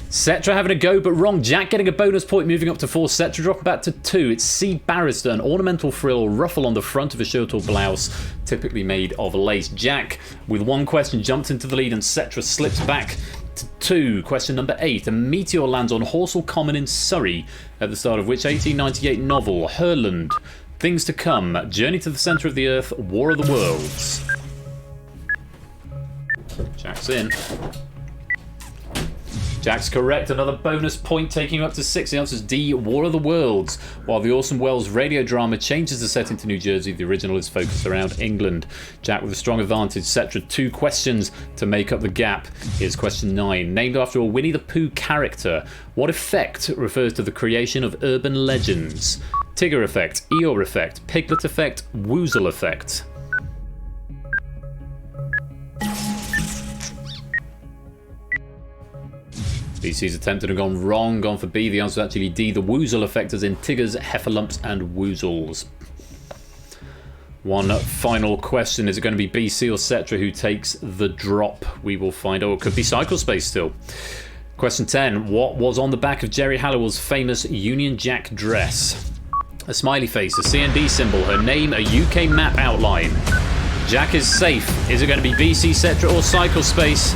Cetra having a go, but wrong. Jack getting a bonus point, moving up to 4. Cetra dropping back to 2. It's C, barrister, an ornamental frill ruffle on the front of a shirt or blouse, typically made of lace. Jack, with 1 question, jumped into the lead, and Cetra slips back to 2. Question number 8. A meteor lands on Horsell Common in Surrey at the start of which 1898 novel? Herland, Things to Come, Journey to the Centre of the Earth, War of the Worlds. Jack's in. Jack's correct. Another bonus point, taking you up to 6. The answer is D, War of the Worlds. While the Orson Welles radio drama changes the setting to New Jersey, the original is focused around England. Jack with a strong advantage. Cetra 2 questions to make up the gap. Here's question 9. Named after a Winnie the Pooh character, what effect refers to the creation of urban legends? Tigger effect, Eeyore effect, Piglet effect, Woozle effect. BC's attempted and gone wrong, gone for B. The answer is actually D. The woozle effect is in tigers, heffalumps, and woozles. One final question. Is it going to be BC or Cetra who takes the drop? We will find out. It could be Cycle Space still. Question 10. What was on the back of Jerry Halliwell's famous Union Jack dress? A smiley face, a C&D symbol, her name, a UK map outline. Jack is safe. Is it going to be BC, Cetra, or Cycle Space?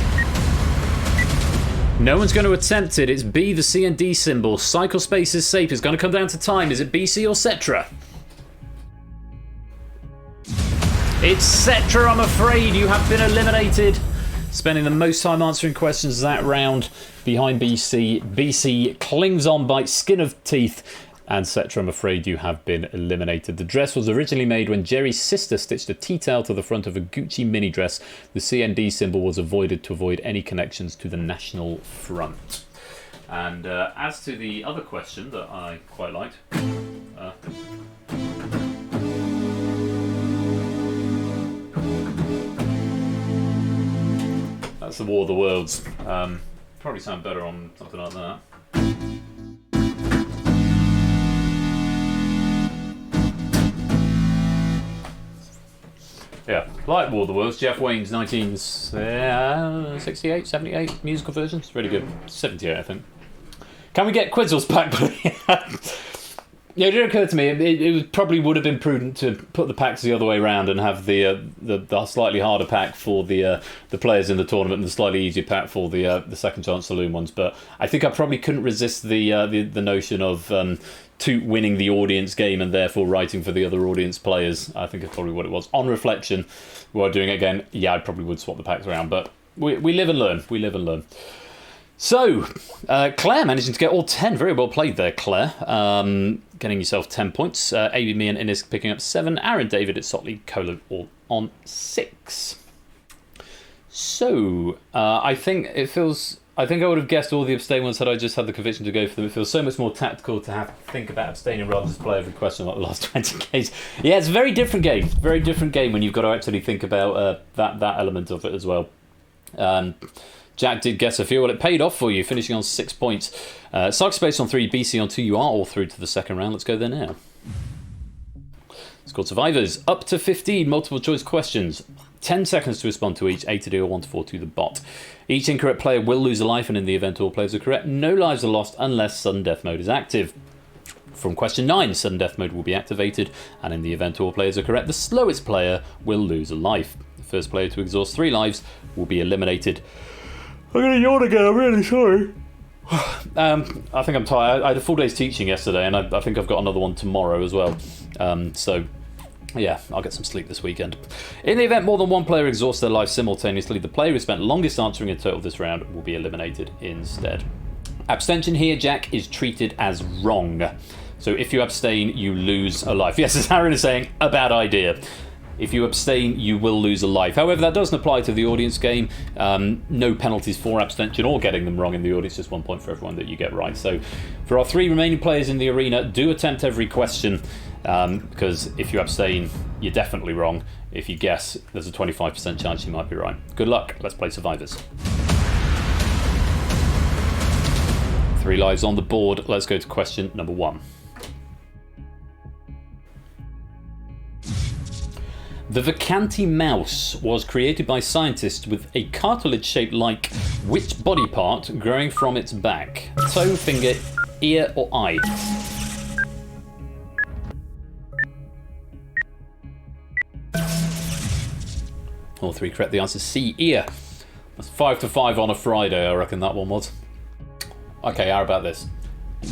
No one's going to attempt it. It's B, the C&D symbol. Cycle Space is safe. It's going to come down to time. Is it BC or Cetra? It's Cetra, I'm afraid. You have been eliminated. Spending the most time answering questions that round behind BC. BC clings on by skin of teeth. And Cetra, I'm afraid you have been eliminated. The dress was originally made when Jerry's sister stitched a T-tail to the front of a Gucci mini dress. The CND symbol was avoided to avoid any connections to the National Front. And as to the other question that I quite liked... that's the War of the Worlds. Probably sound better on something like that. Yeah, like War of the Worlds, Jeff Wayne's 1968, 78 musical version. It's really good. 78, I think. Can we get Quizzles back, please? Yeah, it did occur to me, it probably would have been prudent to put the packs the other way around and have the slightly harder pack for the players in the tournament and the slightly easier pack for the second chance saloon ones. But I think I probably couldn't resist the notion of Toot winning the audience game and therefore writing for the other audience players. I think it's probably what it was. On reflection, while doing it again, yeah, I probably would swap the packs around. But we live and learn. We live and learn. So, Claire managing to get all 10. Very well played there, Claire. Getting yourself 10 points. Amy, me and Innes picking up 7. Aaron, David at Sotley, Colo all on 6. So, I think it feels... I think I would have guessed all the abstain ones had I just had the conviction to go for them. It feels so much more tactical to have to think about abstaining rather than just play every question like the last 20 games. Yeah, it's a very different game. Very different game when you've got to actually think about that element of it as well. Jack did guess a few. Well, it paid off for you, finishing on 6 points. Cycle Space on 3, BC on 2. You are all through to the second round. Let's go there now. It's called Survivors. Up to 15 multiple choice questions. 10 seconds to respond to each. A to D or 1 to 4 to the bot. Each incorrect player will lose a life, and in the event all players are correct, no lives are lost unless sudden death mode is active. From question 9, sudden death mode will be activated, and in the event all players are correct, the slowest player will lose a life. The first player to exhaust 3 lives will be eliminated. I'm going to yawn again, I'm really sorry. I think I'm tired. I had a full day's teaching yesterday, and I think I've got another one tomorrow as well. So, yeah, I'll get some sleep this weekend. In the event more than one player exhausts their life simultaneously, the player who spent longest answering in total this round will be eliminated instead. Abstention here, Jack, is treated as wrong. So if you abstain, you lose a life. Yes, as Aaron is saying, a bad idea. If you abstain, you will lose a life. However, that doesn't apply to the audience game. No penalties for abstention or getting them wrong in the audience, just 1 point for everyone that you get right. So for our 3 remaining players in the arena, do attempt every question, because if you abstain, you're definitely wrong. If you guess, there's a 25% chance you might be right. Good luck. Let's play Survivors. 3 lives on the board. Let's go to question number 1. The Vacanti mouse was created by scientists with a cartilage-shaped like which body part growing from its back? Toe, finger, ear, or eye? All 3 correct. The answer is C, ear. That's 5 to 5 on a Friday, I reckon that one was. Okay, how about this?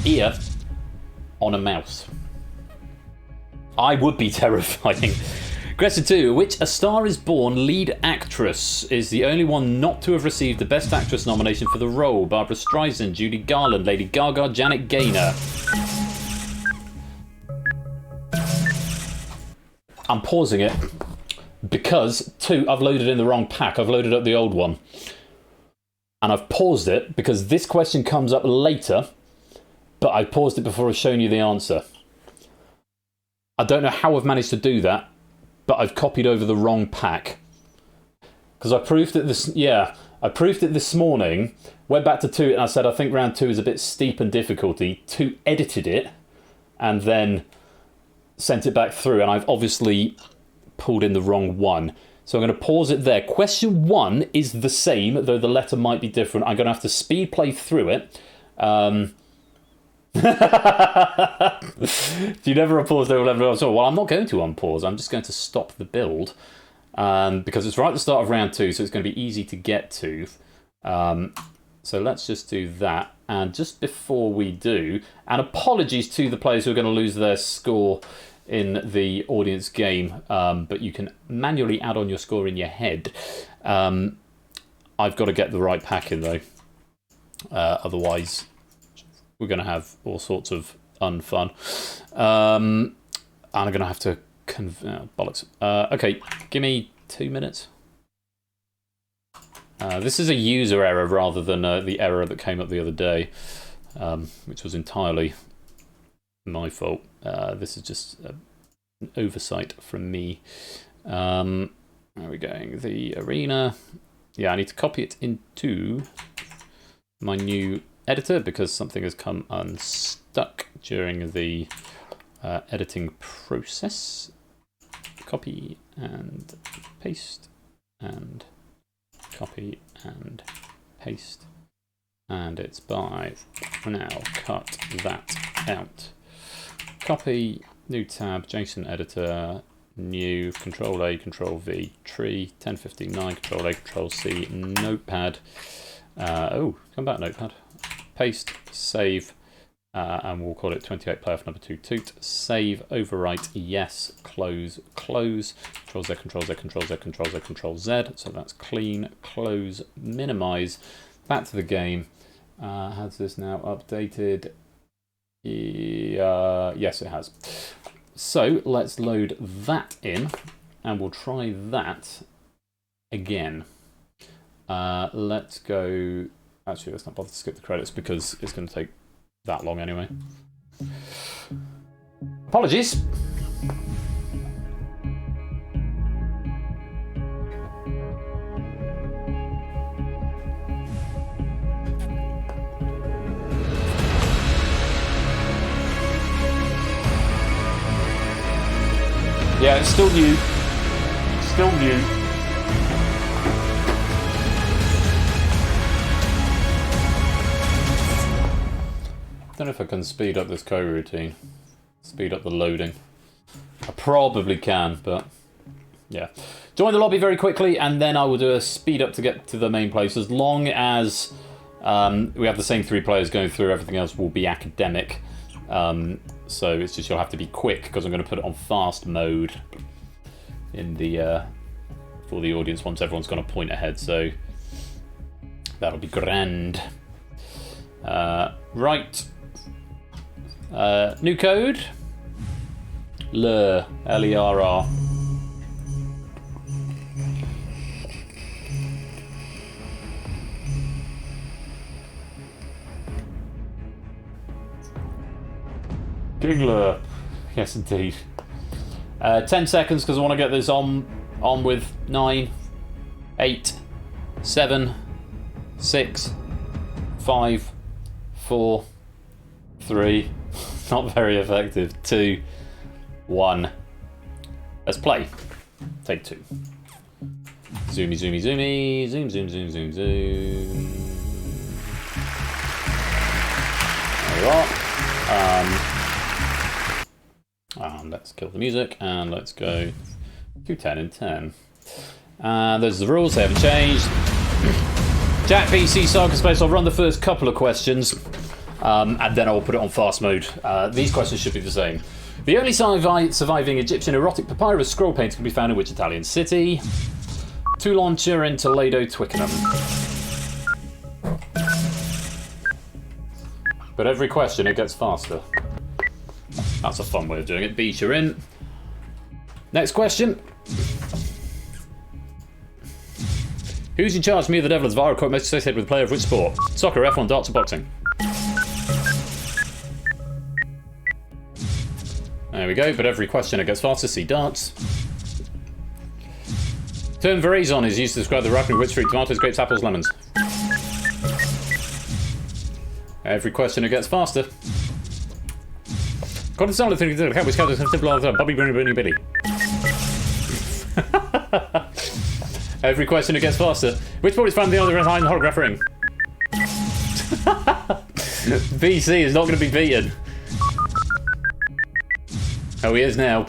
Ear on a mouse. I would be terrifying. Question 2. Which A Star Is Born lead actress is the only one not to have received the Best Actress nomination for the role? Barbara Streisand, Judy Garland, Lady Gaga, Janet Gaynor. I'm pausing it because, 2, I've loaded in the wrong pack. I've loaded up the old one. And I've paused it because this question comes up later, but I paused it before I've shown you the answer. I don't know how I've managed to do that, but I've copied over the wrong pack. Because I proved that this... Yeah, I proofed it this morning, went back to 2, and I said I think round 2 is a bit steep in difficulty. 2 edited it, and then sent it back through, and I've obviously pulled in the wrong one. So I'm going to pause it there. Question 1 is the same, though the letter might be different. I'm going to have to speed play through it. Do you never unpause there? Well, I'm not going to unpause. I'm just going to stop the build because it's right at the start of round 2, so it's going to be easy to get to. So let's just do that. And just before we do, and apologies to the players who are going to lose their score in the audience game, but you can manually add on your score in your head. I've got to get the right pack in though. Otherwise, we're going to have all sorts of unfun. And I'm going to have to... bollocks. Okay, give me 2 minutes. This is a user error rather than the error that came up the other day, which was entirely my fault. This is just an oversight from me. Where are we going? The arena. Yeah, I need to copy it into my new editor because something has come unstuck during the editing process. Copy and paste and copy and paste. And it's by now. Cut that out. Copy, new tab, JSON editor, new, Control A, Control V, tree, 1059, Control A, Control C, notepad. Come back, notepad. Paste, save, and we'll call it 28 playoff number 2 toot. Save, overwrite, yes, close, close. Control Z, Control Z, Control Z, Control Z, Control Z. So that's clean, close, minimize. Back to the game. Has this now updated? Yes, it has. So let's load that in, and we'll try that again. Let's go. Actually, let's not bother to skip the credits because it's going to take that long anyway. Apologies. Yeah, it's still new. Still new. Don't know if I can speed up this coroutine. Speed up the loading. I probably can, but yeah. Join the lobby very quickly, and then I will do a speed up to get to the main place. As long as we have the same 3 players going through, everything else will be academic. So it's just you'll have to be quick because I'm going to put it on fast mode in the for the audience once everyone's gone a point ahead. So that'll be grand. Right. New code. L-E-R-R. Gingler. Yes, indeed. 10 seconds because I want to get this on with 9, 8, 7, 6, 5, 4, 3. Not very effective. 2, 1. Let's play. Take 2. Zoomy, zoomy, zoomy. Zoom, zoom, zoom, zoom, zoom. There we are. Let's kill the music and let's go to 10 in 10. Those are the rules, they haven't changed. Jack PC Saga Space, I'll run the first couple of questions and then I'll put it on fast mode. These questions should be the same. The only surviving Egyptian erotic papyrus scroll painting can be found in which Italian city? Toulon, Turin, Toledo, Twickenham. But every question it gets faster. That's a fun way of doing it. Beach, you're in. Next question. Who's in charge? Me or the devil is viral quote most associated with a player of which sport? Soccer, F1, darts, or boxing? There we go, but every question it gets faster. See darts. Term veraison is used to describe the ripening of which fruit? Tomatoes, grapes, apples, lemons. Every questioner gets faster. According to some of the things, how we scout is simple as Bobby Bruni Billy. Every questioner gets faster. Which ball is found in the other behind the holograph ring? BC is not going to be beaten. Oh, he is now.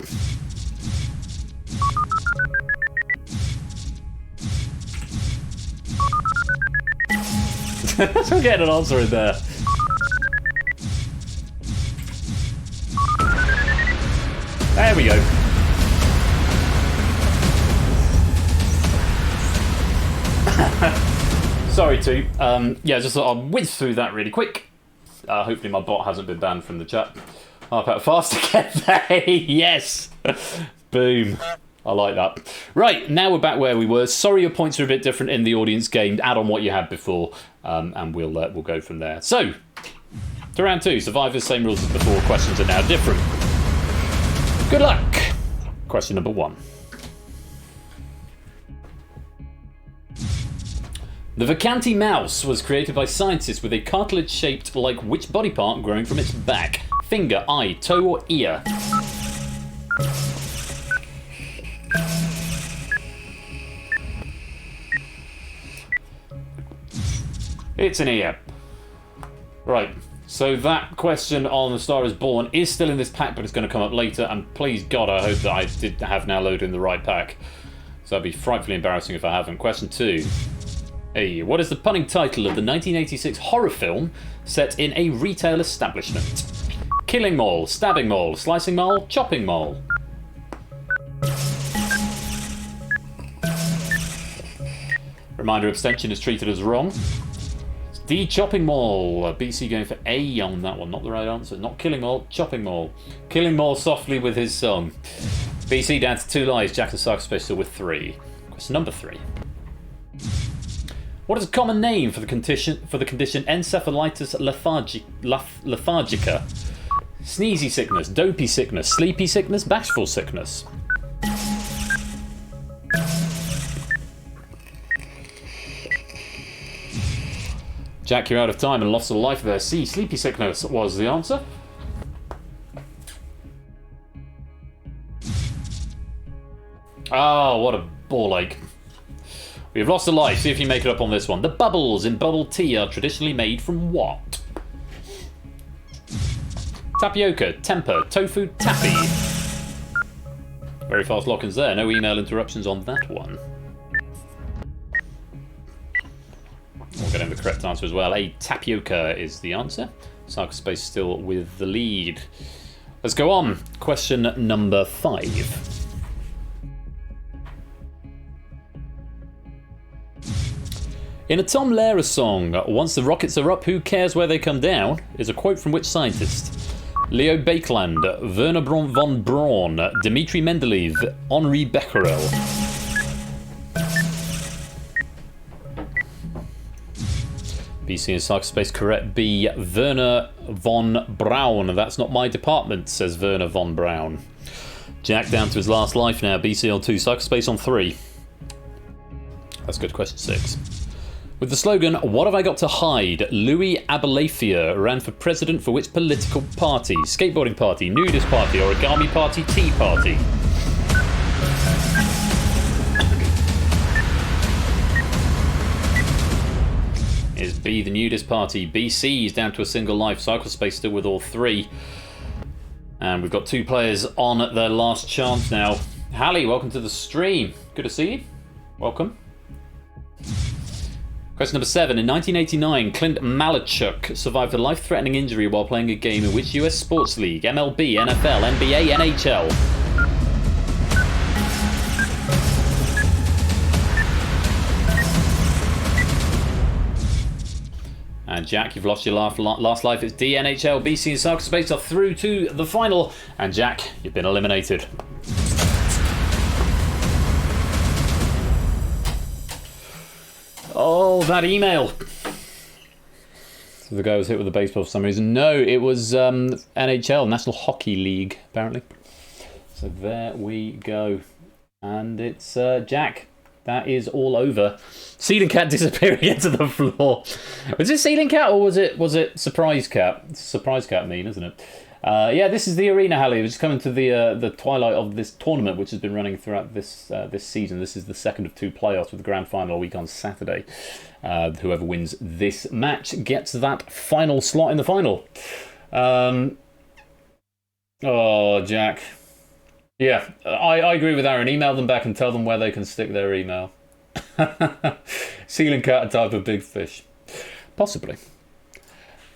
I'm getting an answer in there. There we go. Sorry, too. Yeah, just thought I'll whiz through that really quick. Hopefully my bot hasn't been banned from the chat. Half out fast again. Yes! Boom. I like that. Right, now we're back where we were. Sorry your points are a bit different in the audience game. Add on what you had before, and we'll go from there. So, to round 2. Survivors, same rules as before. Questions are now different. Good luck. Question number 1. The Vacanti mouse was created by scientists with a cartilage shaped like which body part growing from its back? Finger, eye, toe, or ear? It's an ear. Right, so that question on The Star is Born is still in this pack, but it's going to come up later, and please God, I hope that I did have now loaded in the right pack. So that'd be frightfully embarrassing if I haven't. Question 2. Hey, what is the punning title of the 1986 horror film set in a retail establishment? Killing Mall, Stabbing Mall, Slicing Mall, Chopping Mall. Reminder, abstention is treated as wrong. It's D, Chopping Mall. BC going for A on that one. Not the right answer. Not Killing Mall, Chopping Mall. Killing Mall softly with his song. BC down to 2 lies. Jack and Sarkaspace still with 3. Question number 3. What is a common name for the condition encephalitis lethargica? Sneezy sickness, dopey sickness, sleepy sickness, bashful sickness. Jack, you're out of time and lost a life there. C, sleepy sickness was the answer. Oh, what a ball ache. We have lost a life. See if you make it up on this one. The bubbles in bubble tea are traditionally made from what? Tapioca, temper, tofu, taffy. Very fast lock-ins there. No email interruptions on that one. We'll get in the correct answer as well. A, tapioca is the answer. Sarkaspace still with the lead. Let's go on. Question number 5. In a Tom Lehrer song, once the rockets are up, who cares where they come down, is a quote from which scientist? Leo Baekeland, Werner von Braun, Dmitri Mendeleev, Henri Becquerel. BC and Sarkaspace correct. B, Werner von Braun. That's not my department, says Werner von Braun. Jack down to his last life now. BC on 2, Sarkaspace on 3. That's good. Question 6. With the slogan, "What have I got to hide?" Louis Abelafia ran for president for which political party? Skateboarding party, nudist party, origami party, tea party? Is B the nudist party? BC is down to a single life. Sarkaspace still with all 3. And we've got 2 players on their last chance now. Hallie, welcome to the stream. Good to see you. Welcome. Question number 7. In 1989, Clint Malachuk survived a life-threatening injury while playing a game in which US sports league? MLB, NFL, NBA, NHL? And Jack, you've lost your last life. It's D, NHL. BC and Sarkaspace are through to the final. And Jack, you've been eliminated. Oh, that email. So the guy was hit with a baseball for some reason. No, it was NHL, National Hockey League, apparently. So there we go. And it's Jack. That is all over. Ceiling cat disappearing into the floor. Was it ceiling cat or was it surprise cat? It's surprise cat mean, isn't it? Yeah, this is the arena, Hallie. We're just coming to the twilight of this tournament, which has been running throughout this season. This is the second of 2 playoffs with the grand final a week on Saturday. Whoever wins this match gets that final slot in the final. Oh, Jack. Yeah, I agree with Aaron. Email them back and tell them where they can stick their email. Ceiling cat, a type of big fish. Possibly.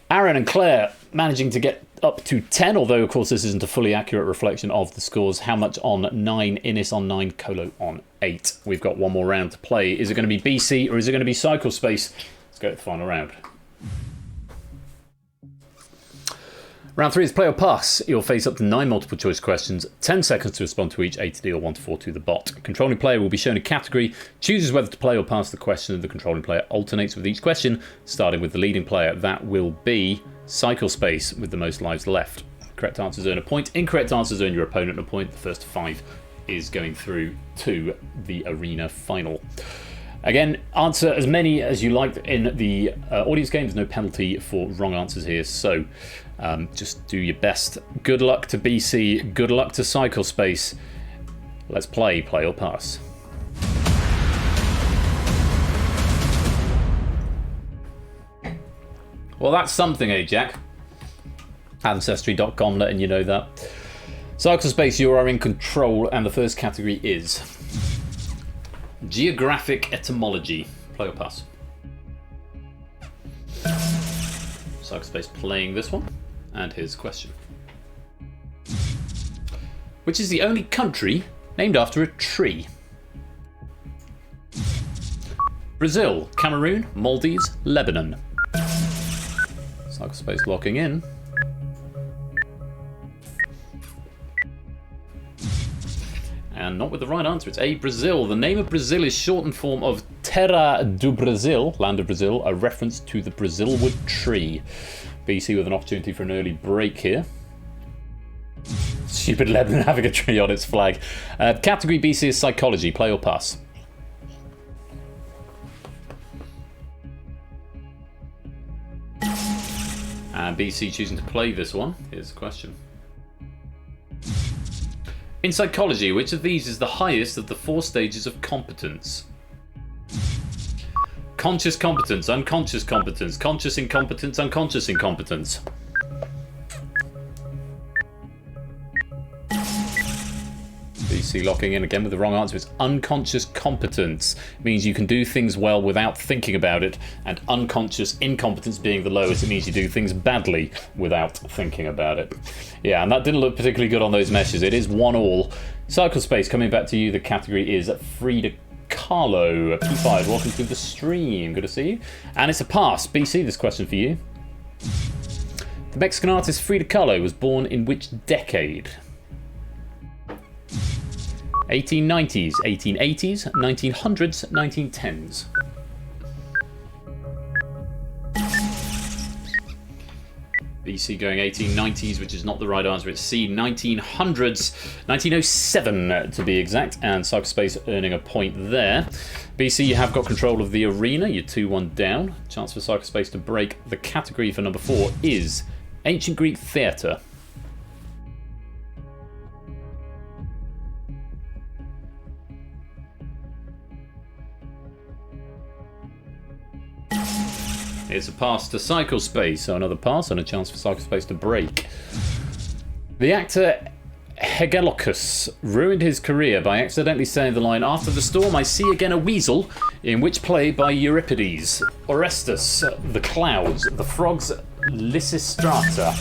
Aaron and Claire managing to get up to 10, although, of course, this isn't a fully accurate reflection of the scores. How much on 9? Innis on 9, Colo on 8. We've got one more round to play. Is it going to be BC or is it going to be Cycle Space? Let's go to the final round. Round 3 is play or pass. You'll face up to 9 multiple choice questions, 10 seconds to respond to each, A to D or 1 to 4 to the bot. Controlling player will be shown a category, chooses whether to play or pass the question, and the controlling player alternates with each question, starting with the leading player. That will be Cycle Space with the most lives left. Correct answers earn a point, incorrect answers earn your opponent a point. The first 5 is going through to the arena final. Again, answer as many as you like in the audience game. There's no penalty for wrong answers here, so just do your best. Good luck to BC, good luck to Cycle Space. Let's play or pass. Well, that's something, eh, Jack? Ancestry.com letting you know that. Cycle Space, you are in control, and the first category is Geographic Etymology. Play or pass? Cycle Space playing this one. And here's the question. Which is the only country named after a tree? Brazil, Cameroon, Maldives, Lebanon. Cycle Space locking in. And not with the right answer. It's A, Brazil. The name of Brazil is shortened form of Terra do Brasil, land of Brazil, a reference to the Brazilwood tree. BC with an opportunity for an early break here. Stupid Lebanon having a tree on its flag. Category BC is psychology. Play or pass? And BC choosing to play this one. Here's the question. In psychology, which of these is the highest of the 4 stages of competence? Conscious competence, unconscious competence, conscious incompetence, unconscious incompetence. BC locking in again with the wrong answer. It's unconscious competence. It means you can do things well without thinking about it, and unconscious incompetence being the lowest, it means you do things badly without thinking about it. Yeah, and that didn't look particularly good on those meshes. It is 1-1. Cycle Space coming back to you. The category is Frida Kahlo. P5, welcome to the stream. Good to see you. And it's a pass. BC, this question for you. The Mexican artist Frida Kahlo was born in which decade? 1890s, 1880s, 1900s, 1910s. BC going 1890s, which is not the right answer. It's C, 1900s, 1907 to be exact, and Cycle Space earning a point there. BC, you have got control of the arena. You're 2-1 down. Chance for Cycle Space to break. The category for number 4 is Ancient Greek Theatre. It's a pass to Cycle Space, so another pass and a chance for Cycle Space to break. The actor Hegelocus ruined his career by accidentally saying the line, "After the storm I see again a weasel," in which play by Euripides? Orestes, The Clouds, The Frogs, Lysistrata.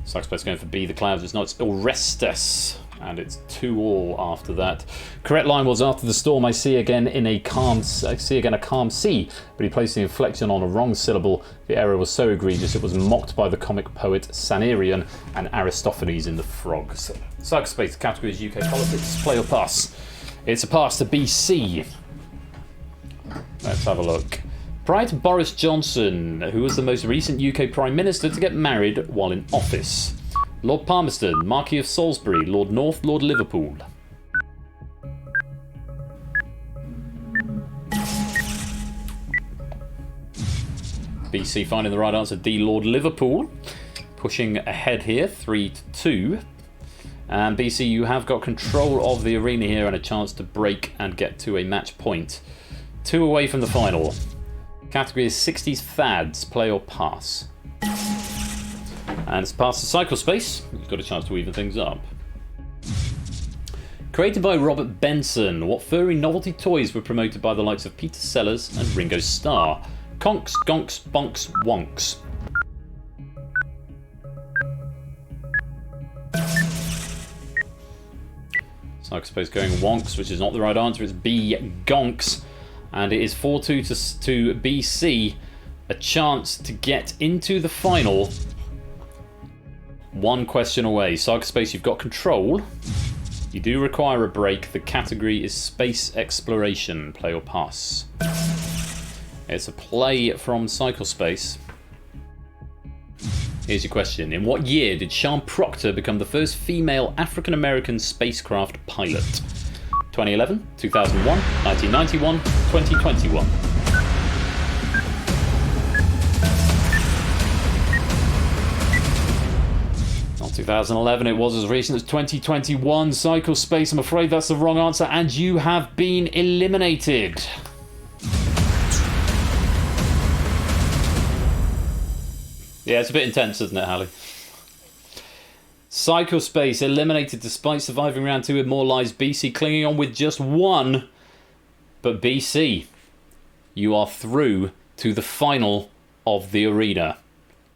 Cycle Space going for B, The Clouds. It's not, it's Orestes. And it's 2-2 after that. Correct line was, "After the storm I see again a calm sea," but he placed the inflection on a wrong syllable. The error was so egregious it was mocked by the comic poet Sanerian and Aristophanes in The Frogs. Cycle Space, the category is UK politics. Play or pass? It's a pass to BC. Let's have a look. Prior to Boris Johnson, who was the most recent UK Prime Minister to get married while in office? Lord Palmerston, Marquis of Salisbury, Lord North, Lord Liverpool. BC finding the right answer. D Lord Liverpool pushing ahead here, 3-2. And BC, you have got control of the arena here and a chance to break and get to a match point. 2 away from the final. Category is 60s fads, play or pass. And it's past the cycle space. You've got a chance to even things up. Created by Robert Benson, what furry novelty toys were promoted by the likes of Peter Sellers and Ringo Starr? Conks, gonks, bonks, wonks. Cycle space going wonks, which is not the right answer. It's B, gonks. And it is 4-2 to BC. A chance to get into the final. 1 question away. Cycle space, you've got control. You do require a break. The category is space exploration. Play or pass. It's a play from Cycle Space. Here's your question. In what year did Sian Proctor become the first female African-American spacecraft pilot? 2011, 2001, 1991, 2021. Not 2011, it was as recent as 2021. Cycle Space, I'm afraid that's the wrong answer, and you have been eliminated. Yeah, it's a bit intense, isn't it, Hallie? Cycle Space eliminated despite surviving round 2 with more lives. BC clinging on with just 1. But BC, you are through to the final of the arena.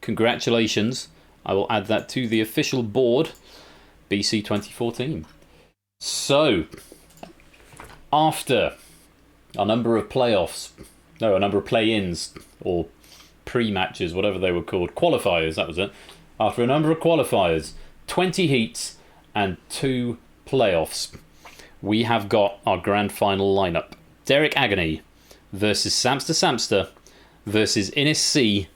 Congratulations. I will add that to the official board. BC 2014. So, after a number of playoffs, no, a number of play-ins, or pre-matches, whatever they were called, qualifiers, that was it. After a number of qualifiers, 20 heats and 2 playoffs, we have got our grand final lineup. Derek Agony versus Samster versus Innes C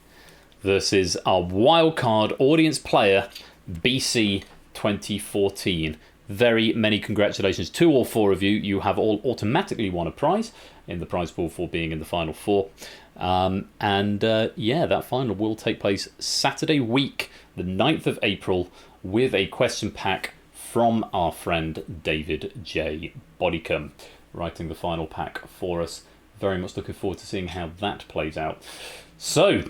versus our wildcard audience player, BC 2014. Very many congratulations to all 4 of you. You have all automatically won a prize in the prize pool for being in the final 4. Yeah, that final will take place Saturday week, the 9th of April, with a question pack from our friend David J. Bodycombe, writing the final pack for us. Very much looking forward to seeing how that plays out. So,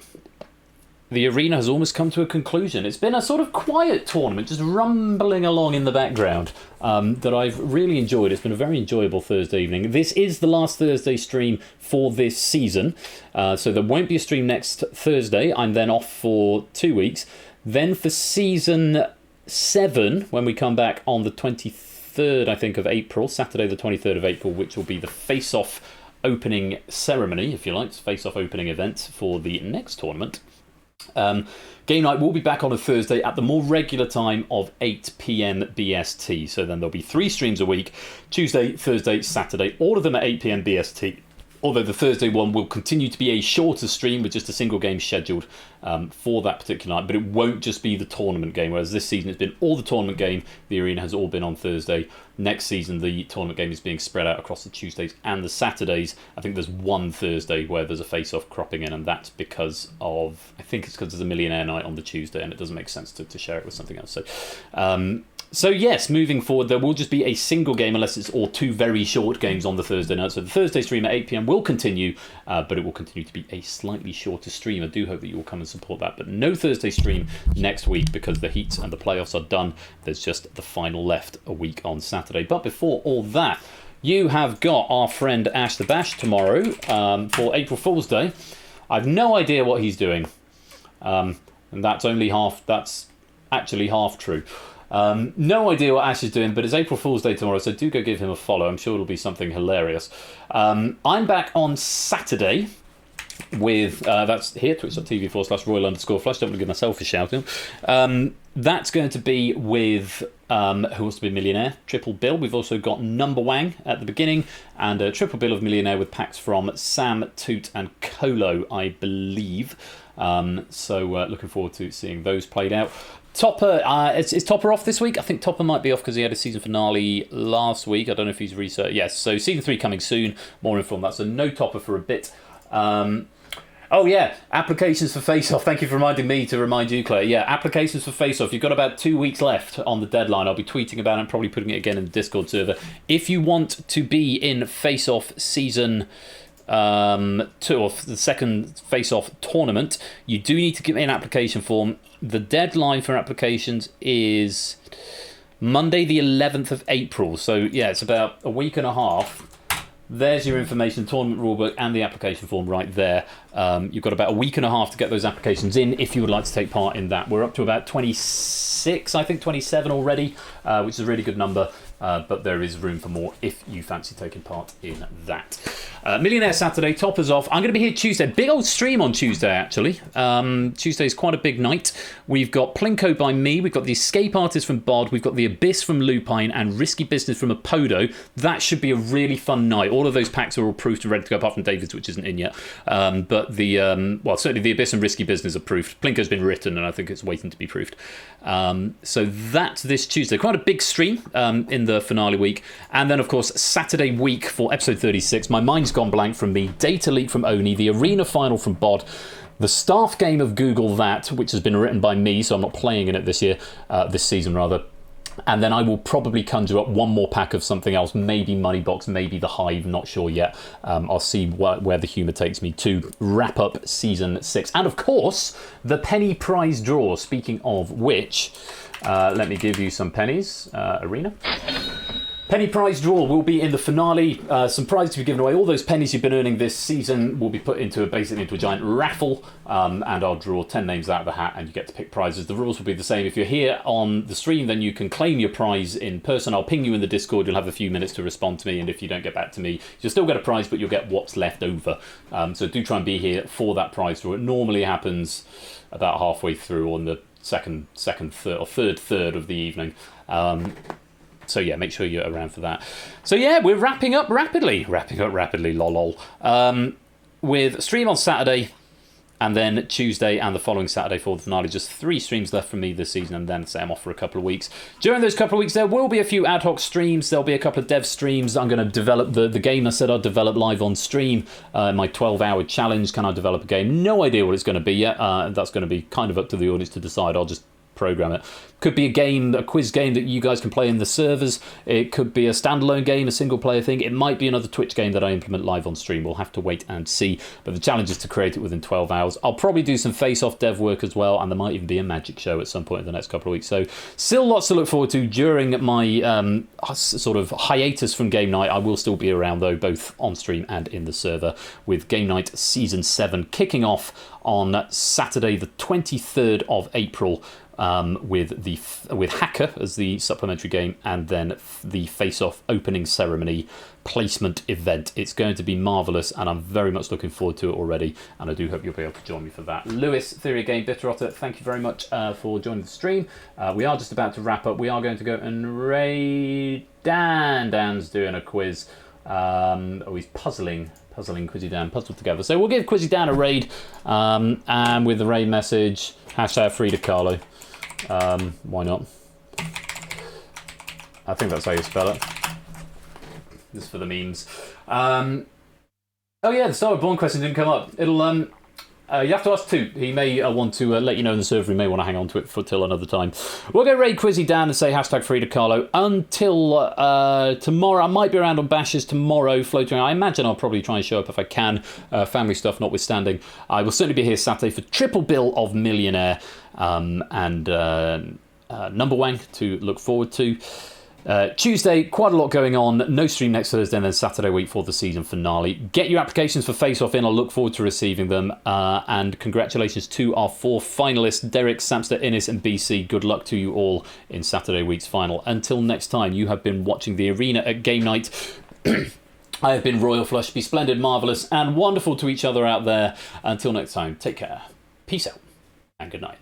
the arena has almost come to a conclusion. It's been a sort of quiet tournament, just rumbling along in the background, that I've really enjoyed. It's been a very enjoyable Thursday evening. This is the last Thursday stream for this season, so there won't be a stream next Thursday. I'm then off for 2 weeks. Then for season 7, when we come back on the 23rd, I think, of April, Saturday the 23rd of April, which will be the face-off opening ceremony, if you like, face-off opening event for the next tournament. Game night will be back on a Thursday at the more regular time of 8 PM BST. So then there'll be 3 streams a week, Tuesday, Thursday, Saturday, all of them at 8 PM BST. Although the Thursday one will continue to be a shorter stream with just a single game scheduled for that particular night, but it won't just be the tournament game, whereas this season it's been all the tournament game. The arena has all been on Thursday. Next season the tournament game is being spread out across the Tuesdays and the Saturdays. I think there's one Thursday where there's a face-off cropping in, and that's because of, I think it's because there's a millionaire night on the Tuesday and it doesn't make sense to share it with something else. So yes, moving forward, there will just be a single game unless it's all 2 very short games on the Thursday night. So the Thursday stream at 8 PM will continue, but it will continue to be a slightly shorter stream. I do hope that you will come and support that. But no Thursday stream next week because the heats and the playoffs are done. There's just the final left a week on Saturday. But before all that, you have got our friend Ash the Bash tomorrow for April Fool's Day. I've no idea what he's doing. And that's actually half true. No idea what Ash is doing, but it's April Fool's Day tomorrow, so do go give him a follow. I'm sure it'll be something hilarious. I'm back on Saturday with, that's here, twitch.tv/royal_flush. Don't want to give myself a shout out. That's going to be with Who Wants to Be a Millionaire, Triple Bill. We've also got Number Wang at the beginning, and a Triple Bill of Millionaire with packs from Sam, Toot, and Colo, I believe. So looking forward to seeing those played out. Topper, is Topper off this week? I think Topper might be off because he had a season finale last week. I don't know if he's researched. Yes, so season 3 coming soon. More info on that. So no Topper for a bit. Oh yeah, applications for Face Off. Thank you for reminding me to remind you, Claire. Yeah, applications for Face Off. You've got about 2 weeks left on the deadline. I'll be tweeting about it and probably putting it again in the Discord server. If you want to be in Face Off season 2, or the second Face Off tournament, you do need to give me an application form. The deadline for applications is Monday the 11th of April. So yeah, it's about a week and a half. There's your information, tournament rulebook, and the application form right there. You've got about a week and a half to get those applications in if you would like to take part in that. We're up to about 26, I think 27 already, which is a really good number. But there is room for more if you fancy taking part in that. Millionaire Saturday, toppers off. I'm going to be here Tuesday. Big old stream on Tuesday, actually. Tuesday is quite a big night. We've got Plinko by me. We've got the Escape Artist from Bod. We've got the Abyss from Lupine and Risky Business from Apodo. That should be a really fun night. All of those packs are all proofed and ready to go, apart from David's, which isn't in yet. But certainly the Abyss and Risky Business are proofed. Plinko's been written, and I think it's waiting to be proofed. So that's this Tuesday. Quite a big stream in the finale week. And then, of course, Saturday week for episode 36. My mind's gone blank from me. Data leak from Oni. The arena final from Bod. The staff game of Google That, which has been written by me, so I'm not playing in it this season rather. And then I will probably conjure up one more pack of something else, maybe Moneybox, maybe The Hive, not sure yet. I'll see where the humour takes me to wrap up season 6. And of course, the penny prize draw, speaking of which, let me give you some pennies, Arena. Penny prize draw will be in the finale. Some prizes to be given away. All those pennies you've been earning this season will be put basically into a giant raffle, and I'll draw 10 names out of the hat and you get to pick prizes. The rules will be the same. If you're here on the stream, then you can claim your prize in person. I'll ping you in the Discord. You'll have a few minutes to respond to me, and if you don't get back to me, you'll still get a prize, but you'll get what's left over. So do try and be here for that prize draw. It normally happens about halfway through on the third third of the evening. So yeah, make sure you're around for that. So yeah, we're wrapping up rapidly, lol. With stream on Saturday, and then Tuesday and the following Saturday for the finale. Just 3 streams left from me this season, and then say I'm off for a couple of weeks. During those couple of weeks, there will be a few ad hoc streams. There'll be a couple of dev streams. I'm going to develop the game I said I'd develop live on stream. My 12-hour challenge. Can I develop a game? No idea what it's going to be yet. That's going to be kind of up to the audience to decide. I'll just program it. Could be a quiz game that you guys can play in the servers. It could be a standalone game, a single player thing. It might be another Twitch game that I implement live on stream. We'll have to wait and see. But the challenge is to create it within 12 hours. I'll probably do some face-off dev work as well, and there might even be a magic show at some point in the next couple of weeks. So still lots to look forward to during my sort of hiatus from Game Night. I will still be around though, both on stream and in the server, with Game Night Season 7 kicking off on Saturday the 23rd of April. With Hacker as the supplementary game, and then the face-off opening ceremony placement event. It's going to be marvellous, and I'm very much looking forward to it already, and I do hope you'll be able to join me for that. Lewis, Theory Game, Bitterotter, thank you very much for joining the stream. We are just about to wrap up. We are going to go and raid Dan. Dan's doing a quiz. He's puzzling Quizzy Dan, puzzled together. So we'll give Quizzy Dan a raid, and with the raid message, #Frida Kahlo. Why not? I think that's how you spell it. Just for the memes. Oh yeah, the Star Born question didn't come up. It'll you have to ask two. He may want to let you know in the server. He may want to hang on to it for till another time. We'll go raid Quizzy Dan and say #Frida Kahlo until tomorrow. I might be around on bashes tomorrow, floating around. I imagine I'll probably try and show up if I can. Family stuff notwithstanding. I will certainly be here Saturday for triple bill of Millionaire and Number Wank to look forward to. Tuesday, quite a lot going on. No stream next Thursday, and then Saturday week for the season finale. Get your applications for Face Off in. I'll look forward to receiving them. And congratulations to our 4 finalists, Derek, Samster, Innes, and BC. Good luck to you all in Saturday week's final. Until next time, you have been watching the arena at Game Night. I have been Royal Flush. Be splendid, marvellous, and wonderful to each other out there. Until next time, take care. Peace out, and good night.